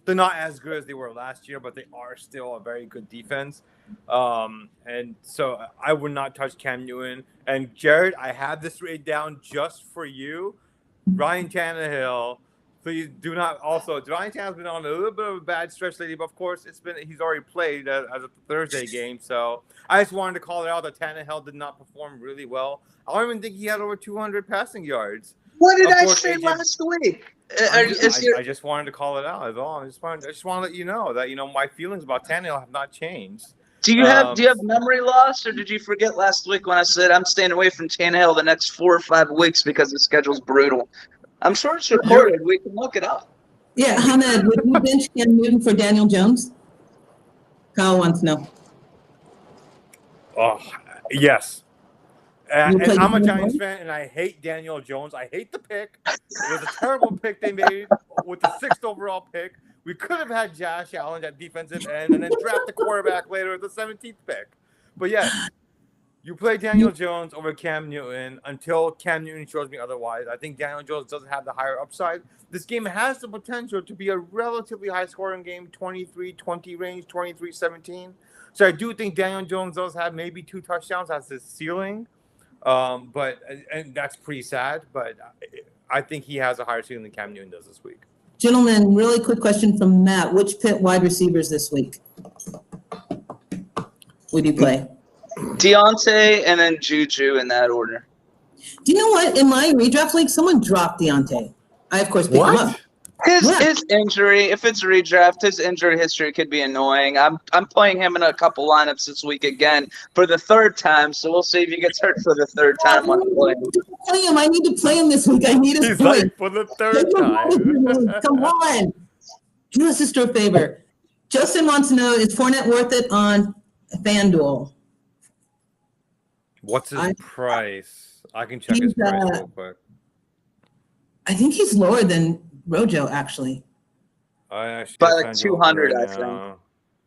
they're not as good as they were last year, but they are still a very good defense. And so I would not touch Cam Newton. And Jared, I have this written down just for you. Ryan Tannehill, please do not. Also, Ryan Tannehill's been on a little bit of a bad stretch lately, but of course, he's already played as a Thursday game. So I just wanted to call it out that Tannehill did not perform really well. I don't even think he had over 200 passing yards. What did I say last week? I just wanted to call it out. As all. I just want to let you know that my feelings about Tannehill have not changed. Do you have memory loss, or did you forget last week when I said I'm staying away from Tannehill the next 4 or 5 weeks because the schedule's brutal? I'm sure it's recorded. We can look it up. Yeah, Hamed, would you bench Cam Newton for Daniel Jones? Kyle wants to know. Oh, yes. And I'm a Giants fan, and I hate Daniel Jones. I hate the pick. It was a terrible pick they made with the 6th overall pick. We could have had Josh Allen at defensive end and then draft the quarterback later at the 17th pick. But yes, you play Daniel Jones over Cam Newton until Cam Newton shows me otherwise. I think Daniel Jones doesn't have the higher upside. This game has the potential to be a relatively high-scoring game, 23-20 range, 23-17. So I do think Daniel Jones does have maybe 2 touchdowns as his ceiling. But that's pretty sad, but I think he has a higher ceiling than Cam Newton does this week. Gentlemen, really quick question from Matt. Which Pitt wide receivers this week would you play? Deontay and then Juju in that order. Do you know what? In my redraft league, someone dropped Deontay. I, of course, picked him up. His injury, if it's redraft, his injury history could be annoying. I'm playing him in a couple lineups this week again for the 3rd time, so we'll see if he gets hurt for the 3rd time. I need to play him this week. I need his point. Like for the 3rd time. Come on. Do a sister a favor. Justin wants to know, is Fournette worth it on Fanduel? What's his price? I can check his price real quick. I think he's lower than Rojo, actually. I actually By like 200, right I think.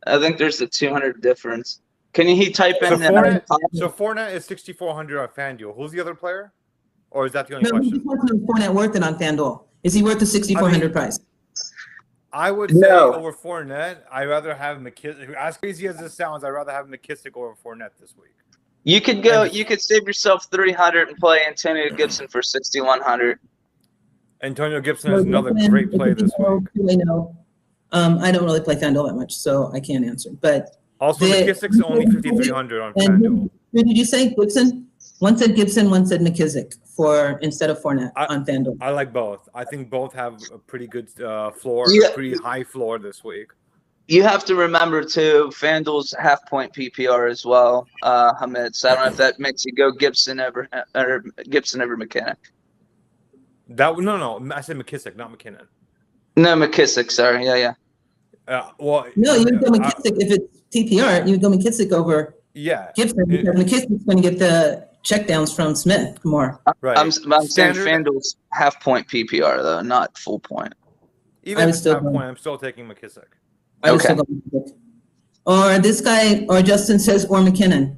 I think there's a 200 difference. Can he type in? So Fournette is 6,400 on FanDuel. Who's the other player? Or is that the only No, question? he wants to know Fournette worth it on FanDuel. Is he worth the 6,400 price? I would say over Fournette, I'd rather have McKissick. As crazy as this sounds, I'd rather have McKissick over Fournette this week. You could go. You could save yourself 300 and play Antonio Gibson for 6,100. Antonio Gibson is another great play this week. I don't really play FanDuel that much, so I can't answer. But also, McKissick's only 5,300 on FanDuel. Who did you say? Gibson? One said Gibson, one said McKissick instead of Fournette on FanDuel. I like both. I think both have a pretty good floor, pretty high floor this week. You have to remember too, FanDuel's half-point PPR as well, Hamid. So I don't know if that makes you go Gibson over McKinnon. No, I said McKissick, not McKinnon. No, McKissick. Sorry, yeah. No, you would go McKissick if it's PPR. You would go McKissick over Gibson because McKissick's going to get the checkdowns from Smith more. Right. I'm saying FanDuel's half-point PPR though, not full point. Even if it's half point, I'm still taking McKissick. I would still go McKissick. Or this guy, or Justin says, or McKinnon.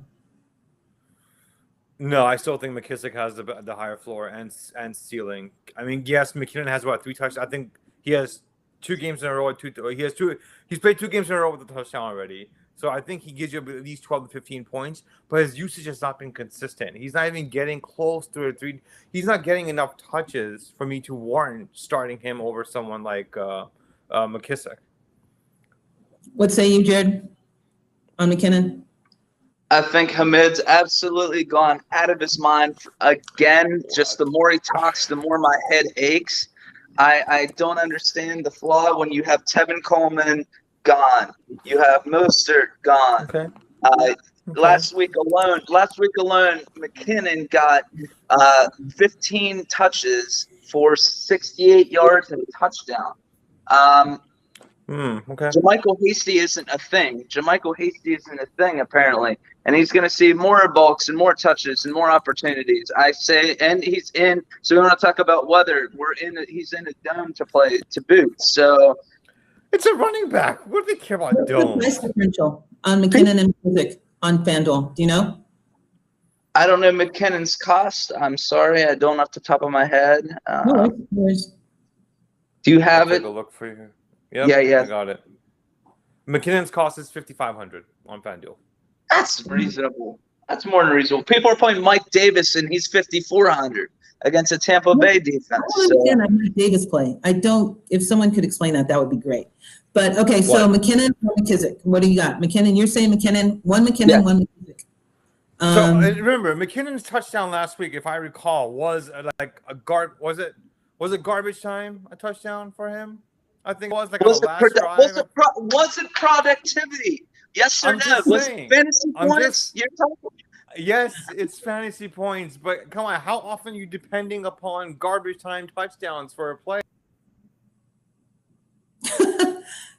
No, I still think McKissick has the higher floor and ceiling. I mean, yes, McKinnon has about 3 touchdowns. I think he has 2 games in a row. He's played 2 games in a row with a touchdown already. So I think he gives you at least 12 to 15 points. But his usage has not been consistent. He's not even getting close to a 3. He's not getting enough touches for me to warrant starting him over someone like McKissick. What say you, Jared, on McKinnon? I think Hamid's absolutely gone out of his mind again. Just the more he talks, the more my head aches. I don't understand the flaw when you have Tevin Coleman gone. You have Mostert gone. Okay. Last week alone, McKinnon got 15 touches for 68 yards and a touchdown. Okay. JaMychal Hasty isn't a thing. Apparently. And he's going to see more bulks and more touches and more opportunities. I say, and he's in. So we want to talk about weather. He's in a dome to boot. So it's a running back. What do they care about dome? What's the price differential on McKinnon and McKissick on FanDuel? Do you know? I don't know McKinnon's cost. I'm sorry, I don't off the top of my head. Do you have it? Take a look for you. Yep, yeah. I got it. McKinnon's cost is $5,500 on FanDuel. That's reasonable. That's more than reasonable. People are playing Mike Davis, and he's $5,400 against a Tampa Bay defense. I don't understand Mike Davis play. I don't. If someone could explain that, that would be great. But okay, so McKinnon or McKissick? What do you got? McKinnon. You're saying McKinnon. One McKinnon, one McKissick. So remember, McKinnon's touchdown last week, if I recall, was like a Was it garbage time? A touchdown for him? I think it was like was it productivity? Yes or no? Was it fantasy points? You're talking. Yes, it's fantasy points, but come on, how often are you depending upon garbage time touchdowns for a play?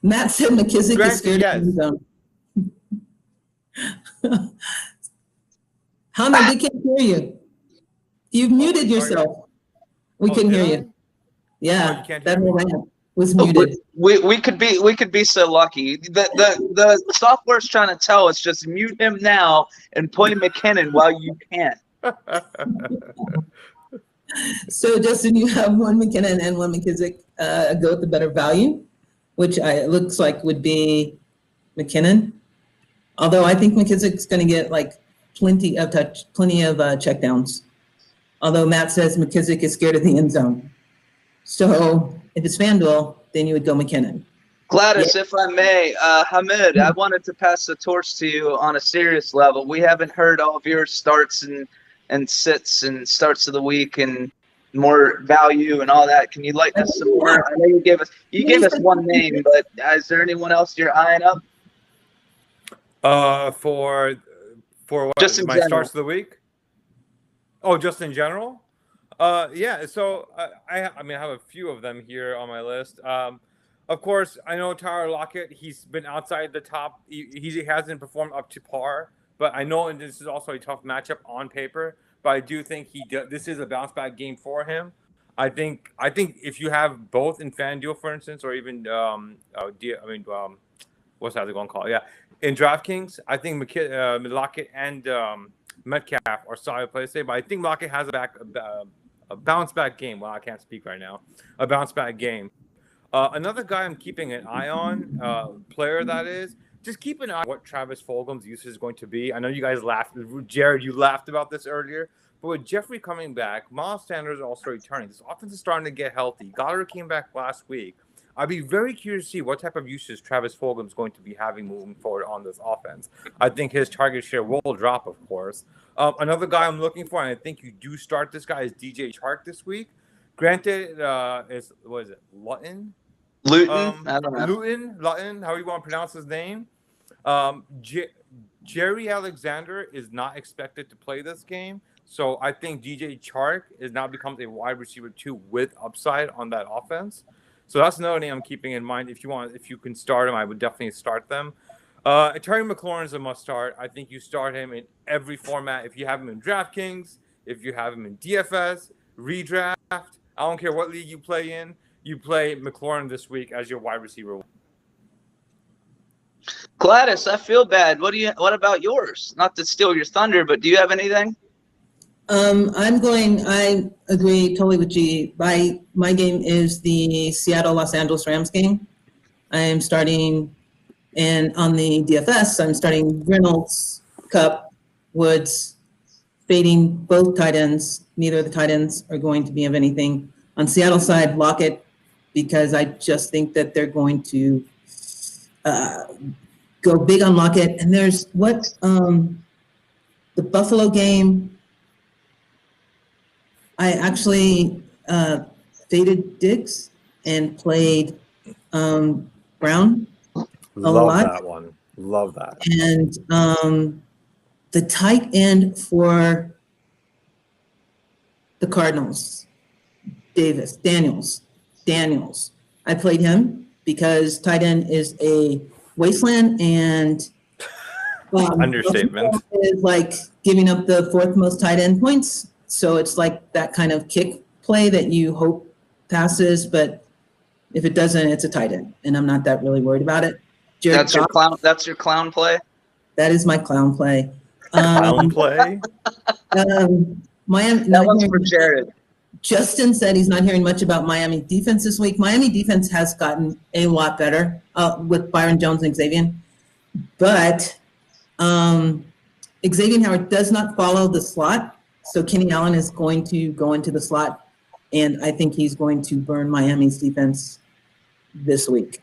Matt said McKissick is scared of the zone. Hamid, we can't hear you. You've muted yourself. We can hear you. Yeah, that was muted. We could be so lucky. The software's trying to tell us just mute him now and play McKinnon while you can. So Justin, you have one McKinnon and one McKissick. Go with the better value, which it looks like would be McKinnon. Although I think McKissick's going to get like plenty of checkdowns. Although Matt says McKissick is scared of the end zone. So if it's FanDuel, then you would go McKinnon. Gladys, if I may, Hamid, I wanted to pass the torch to you on a serious level. We haven't heard all of your starts and sits and starts of the week and more value and all that. Can you lighten us some more? I know you gave us one name, but is there anyone else you're eyeing up? For what? Just in my general. Starts of the week? Oh, just in general? Yeah. So I have a few of them here on my list. Of course, I know Tyler Lockett. He's been outside the top. He hasn't performed up to par. But I know, and this is also a tough matchup on paper. But I do think this is a bounce back game for him. I think if you have both in FanDuel, for instance, or even what's that going to call it? Yeah, in DraftKings, I think Lockett and Metcalf are solid plays today, but I think Lockett has a bounce back game. Well, I can't speak right now. A bounce back game. Another guy I'm keeping an eye on, player that is, just keep an eye on what Travis Fulgham's usage is going to be. I know you guys laughed. Jared, you laughed about this earlier. But with Jeffrey coming back, Miles Sanders also returning. This offense is starting to get healthy. Goddard came back last week. I'd be very curious to see what type of usage Travis Fulgham is going to be having moving forward on this offense. I think his target share will drop, of course. Another guy I'm looking for, and I think you do start this guy, is DJ Chark this week. Granted, Luton? Luton? I don't know. Luton, how you want to pronounce his name. Jerry Alexander is not expected to play this game. So I think DJ Chark is now becomes a wide receiver 2 with upside on that offense. So that's another name I'm keeping in mind. If you can start him, I would definitely start them. Terry McLaurin is a must start. I think you start him in every format. If you have him in DraftKings, if you have him in DFS, redraft, I don't care what league you play in, you play McLaurin this week as your wide receiver. Gladys, I feel bad. What about yours? Not to steal your thunder, but do you have anything? I agree totally with G. My game is the Seattle-Los Angeles Rams game. I am starting, and on the DFS, I'm starting Reynolds, Cup, Woods, fading both tight ends. Neither of the tight ends are going to be of anything. On Seattle side, Lockett, because I just think that they're going to go big on Lockett. And there's the Buffalo game. I actually faded Diggs and played Brown a lot. Love that one. Love that. And the tight end for the Cardinals, Daniels. I played him because tight end is a wasteland, and understatement is like giving up the 4th most tight end points. So it's like that kind of kick play that you hope passes, but if it doesn't, it's a tight end, and I'm not that really worried about it. That's your clown play? That is my clown play. Clown play? Miami. That one's for Jared. Justin said he's not hearing much about Miami defense this week. Miami defense has gotten a lot better with Byron Jones and Xavier. But Xavier Howard does not follow the slot. So Kenny Allen is going to go into the slot, and I think he's going to burn Miami's defense this week.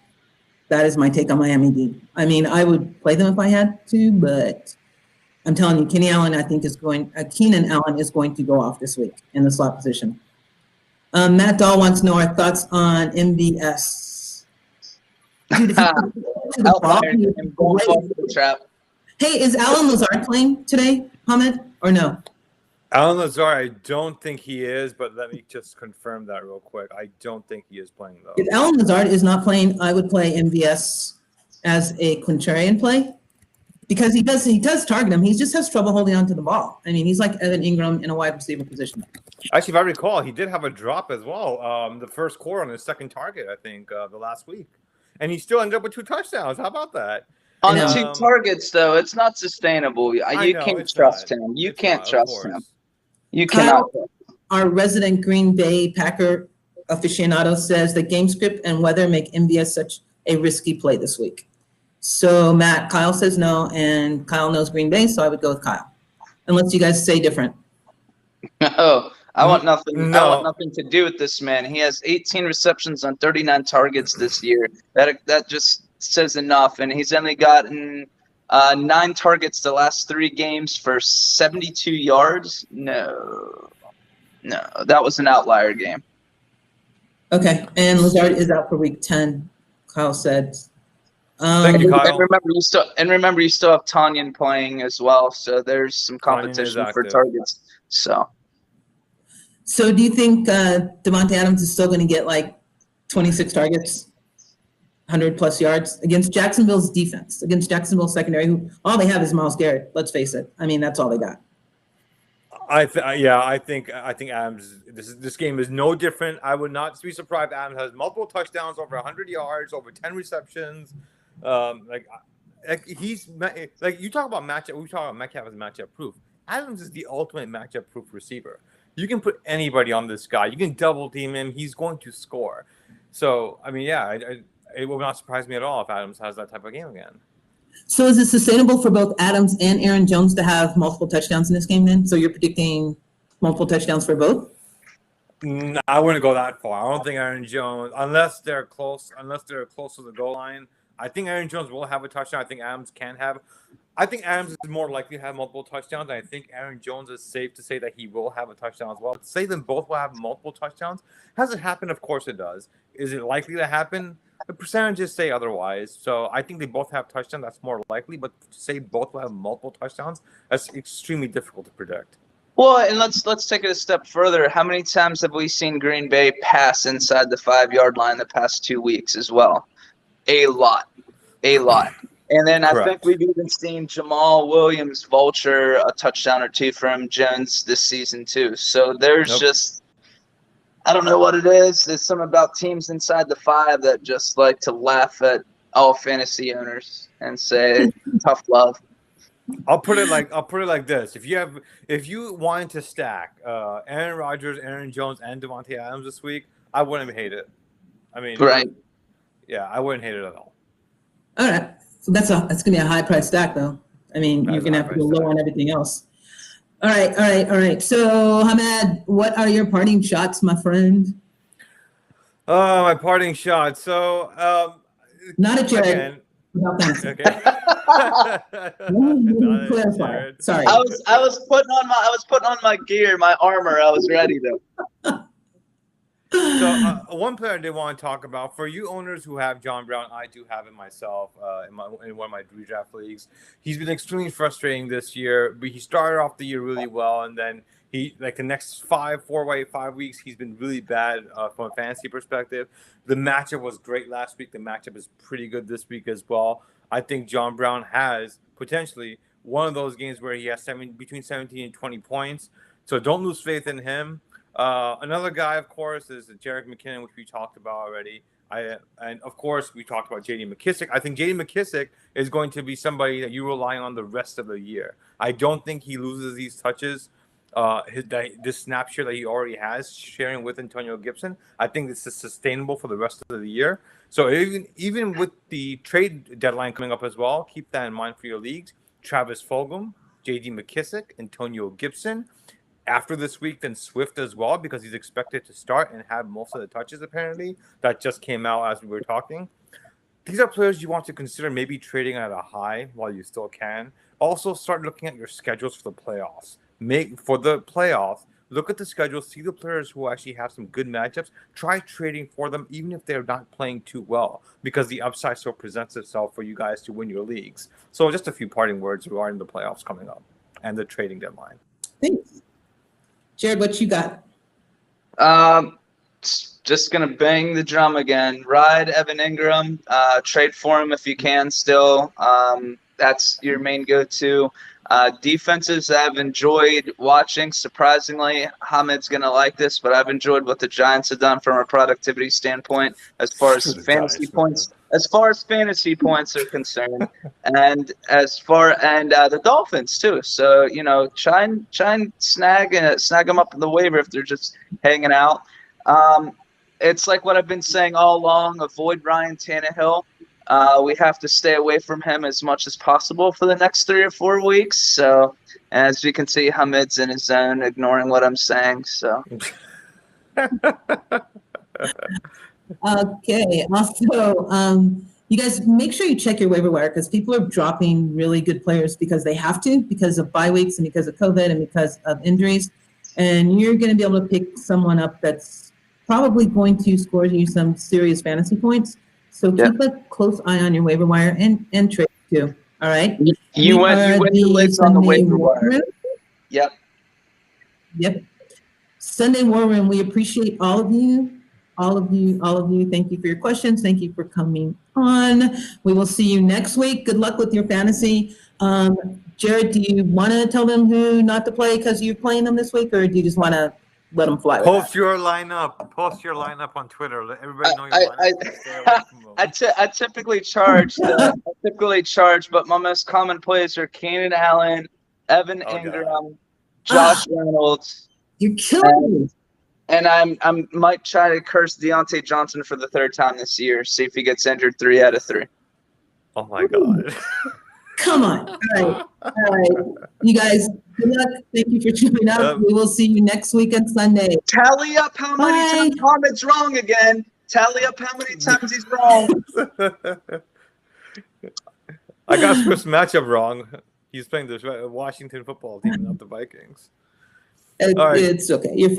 That is my take on Miami D. I mean, I would play them if I had to, but I'm telling you, Keenan Allen is going to go off this week in the slot position. Matt Dahl wants to know our thoughts on MVS. Dude, hey, is Alan Lazard playing today, Hamid, or no? Alan Lazard, I don't think he is, but let me just confirm that real quick. I don't think he is playing, though. If Alan Lazard is not playing, I would play MVS as a contrarian play because he does target him. He just has trouble holding on to the ball. I mean, he's like Evan Ingram in a wide receiver position. Actually, if I recall, he did have a drop as well the first quarter on his second target, I think, the last week. And he still ended up with 2 touchdowns. How about that? On 2 targets, though, it's not sustainable. You can't trust him. You can't trust him. You cannot. Our resident Green Bay Packer aficionado says the game script and weather make MVS such a risky play this week. So, Kyle says no, and Kyle knows Green Bay, so I would go with Kyle. Unless you guys say different. Oh, I want nothing. No. I want nothing to do with this man. He has 18 receptions on 39 targets this year. That just says enough. And he's only gotten 9 targets the last 3 games for 72 yards. No, that was an outlier game. Okay, and Lazard is out for week 10. Kyle said. Thank you, Kyle. And remember, you still have Tanyan playing as well, so there's some competition for targets. So do you think Devontae Adams is still going to get like 26 targets, 100+ yards against Jacksonville's defense, against Jacksonville's secondary, who all they have is Myles Garrett? Let's face it. I mean, that's all they got. I think Adams. This game is no different. I would not be surprised. Adams has multiple touchdowns, over 100 yards, over 10 receptions. He's like you talk about matchup. We talk about Metcalf as matchup proof. Adams is the ultimate matchup proof receiver. You can put anybody on this guy. You can double team him. He's going to score. So I mean, it will not surprise me at all if Adams has that type of game again. So is it sustainable for both Adams and Aaron Jones to have multiple touchdowns in this game then? So you're predicting multiple touchdowns for both? I wouldn't go that far. I don't think Aaron Jones, unless they're close to the goal line. I think Aaron Jones will have a touchdown. I think Adams can have. I think Adams is more likely to have multiple touchdowns. I think Aaron Jones is safe to say that he will have a touchdown as well. To say them both will have multiple touchdowns. Has it happened? Of course it does. Is it likely to happen? The percentages say otherwise. So I think they both have touchdowns. That's more likely. But to say both will have multiple touchdowns, that's extremely difficult to predict. Well, and let's take it a step further. How many times have we seen Green Bay pass inside the 5-yard line the past 2 weeks as well? A lot. And then I think we've even seen Jamal Williams vulture a touchdown or two from Jones this season too. So there's just, I don't know what it is. There's something about teams inside the 5 that just like to laugh at all fantasy owners and say tough love. I'll put it like this: if you wanted to stack Aaron Rodgers, Aaron Jones, and Devontae Adams this week, I wouldn't hate it. I mean, right? Yeah, I wouldn't hate it at all. All right, so that's gonna be a high price stack though. I mean, you're gonna have to go low on everything else. All right. So Hamed, what are your parting shots, my friend? My parting shot. So not a Jared. Okay. Clarify. Sorry. I was putting on my gear, my armor. I was ready though. So one player I did want to talk about for you owners who have John Brown, I do have him myself in one of my redraft leagues. He's been extremely frustrating this year, but he started off the year really well, and then he the next 5 weeks he's been really bad from a fantasy perspective. The matchup was great last week. The matchup is pretty good this week as well. I think John Brown has potentially one of those games where he has between 17 and 20 points. So don't lose faith in him. Another guy, of course, is Jerick McKinnon, which we talked about already. And of course, we talked about J.D. McKissic. I think J.D. McKissic is going to be somebody that you rely on the rest of the year. I don't think he loses these touches. This snap share that he already has, sharing with Antonio Gibson, I think this is sustainable for the rest of the year. So even with the trade deadline coming up as well, keep that in mind for your leagues. Travis Fulgham, J.D. McKissic, Antonio Gibson. After this week, then Swift as well, because he's expected to start and have most of the touches, apparently. That just came out as we were talking. These are players you want to consider maybe trading at a high while you still can. Also, start looking at your schedules for the playoffs. Look at the schedule, see the players who actually have some good matchups. Try trading for them, even if they're not playing too well, because the upside still presents itself for you guys to win your leagues. So just a few parting words regarding the playoffs coming up and the trading deadline. Thanks. Jared, what you got? Just going to bang the drum again. Ride Evan Ingram. Trade for him if you can still. That's your main go-to. Defenses I've enjoyed watching. Surprisingly, Hamid's going to like this, but I've enjoyed what the Giants have done from a productivity standpoint as far as fantasy points. As far as fantasy points are concerned, and the Dolphins too. So try and snag them up in the waiver if they're just hanging out. It's like what I've been saying all along. Avoid Ryan Tannehill. We have to stay away from him as much as possible for the next 3 or 4 weeks. So, as you can see, Hamid's in his zone, ignoring what I'm saying. So. Okay. Also, you guys make sure you check your waiver wire because people are dropping really good players because they have to, because of bye weeks and because of COVID and because of injuries. And you're going to be able to pick someone up that's probably going to score you some serious fantasy points. So keep a close eye on your waiver wire and trade too. All right. You went the legs on the waiver wire. Yep. Sunday War Room. We appreciate all of you. all of you. Thank you for your questions. Thank you for coming on. We will see you next week. Good luck with your fantasy. Jared, do you want to tell them who not to play because you're playing them this week, or do you just want to let them fly? Post your lineup on Twitter. Let everybody know your lineup. I typically charge, but my most common plays are Keenan Allen, Evan Ingram, Josh Reynolds. You're killing me. And I might try to curse Deontay Johnson for the third time this year. See if he gets injured 3 out of 3. Oh my God. Come on. All right. You guys, good luck. Thank you for tuning up. We will see you next week on Sunday. Tally up how many times Ahmed's wrong again. Tally up how many times he's wrong. I got Swift's matchup wrong. He's playing the Washington football team, not the Vikings. It's okay. You're fine.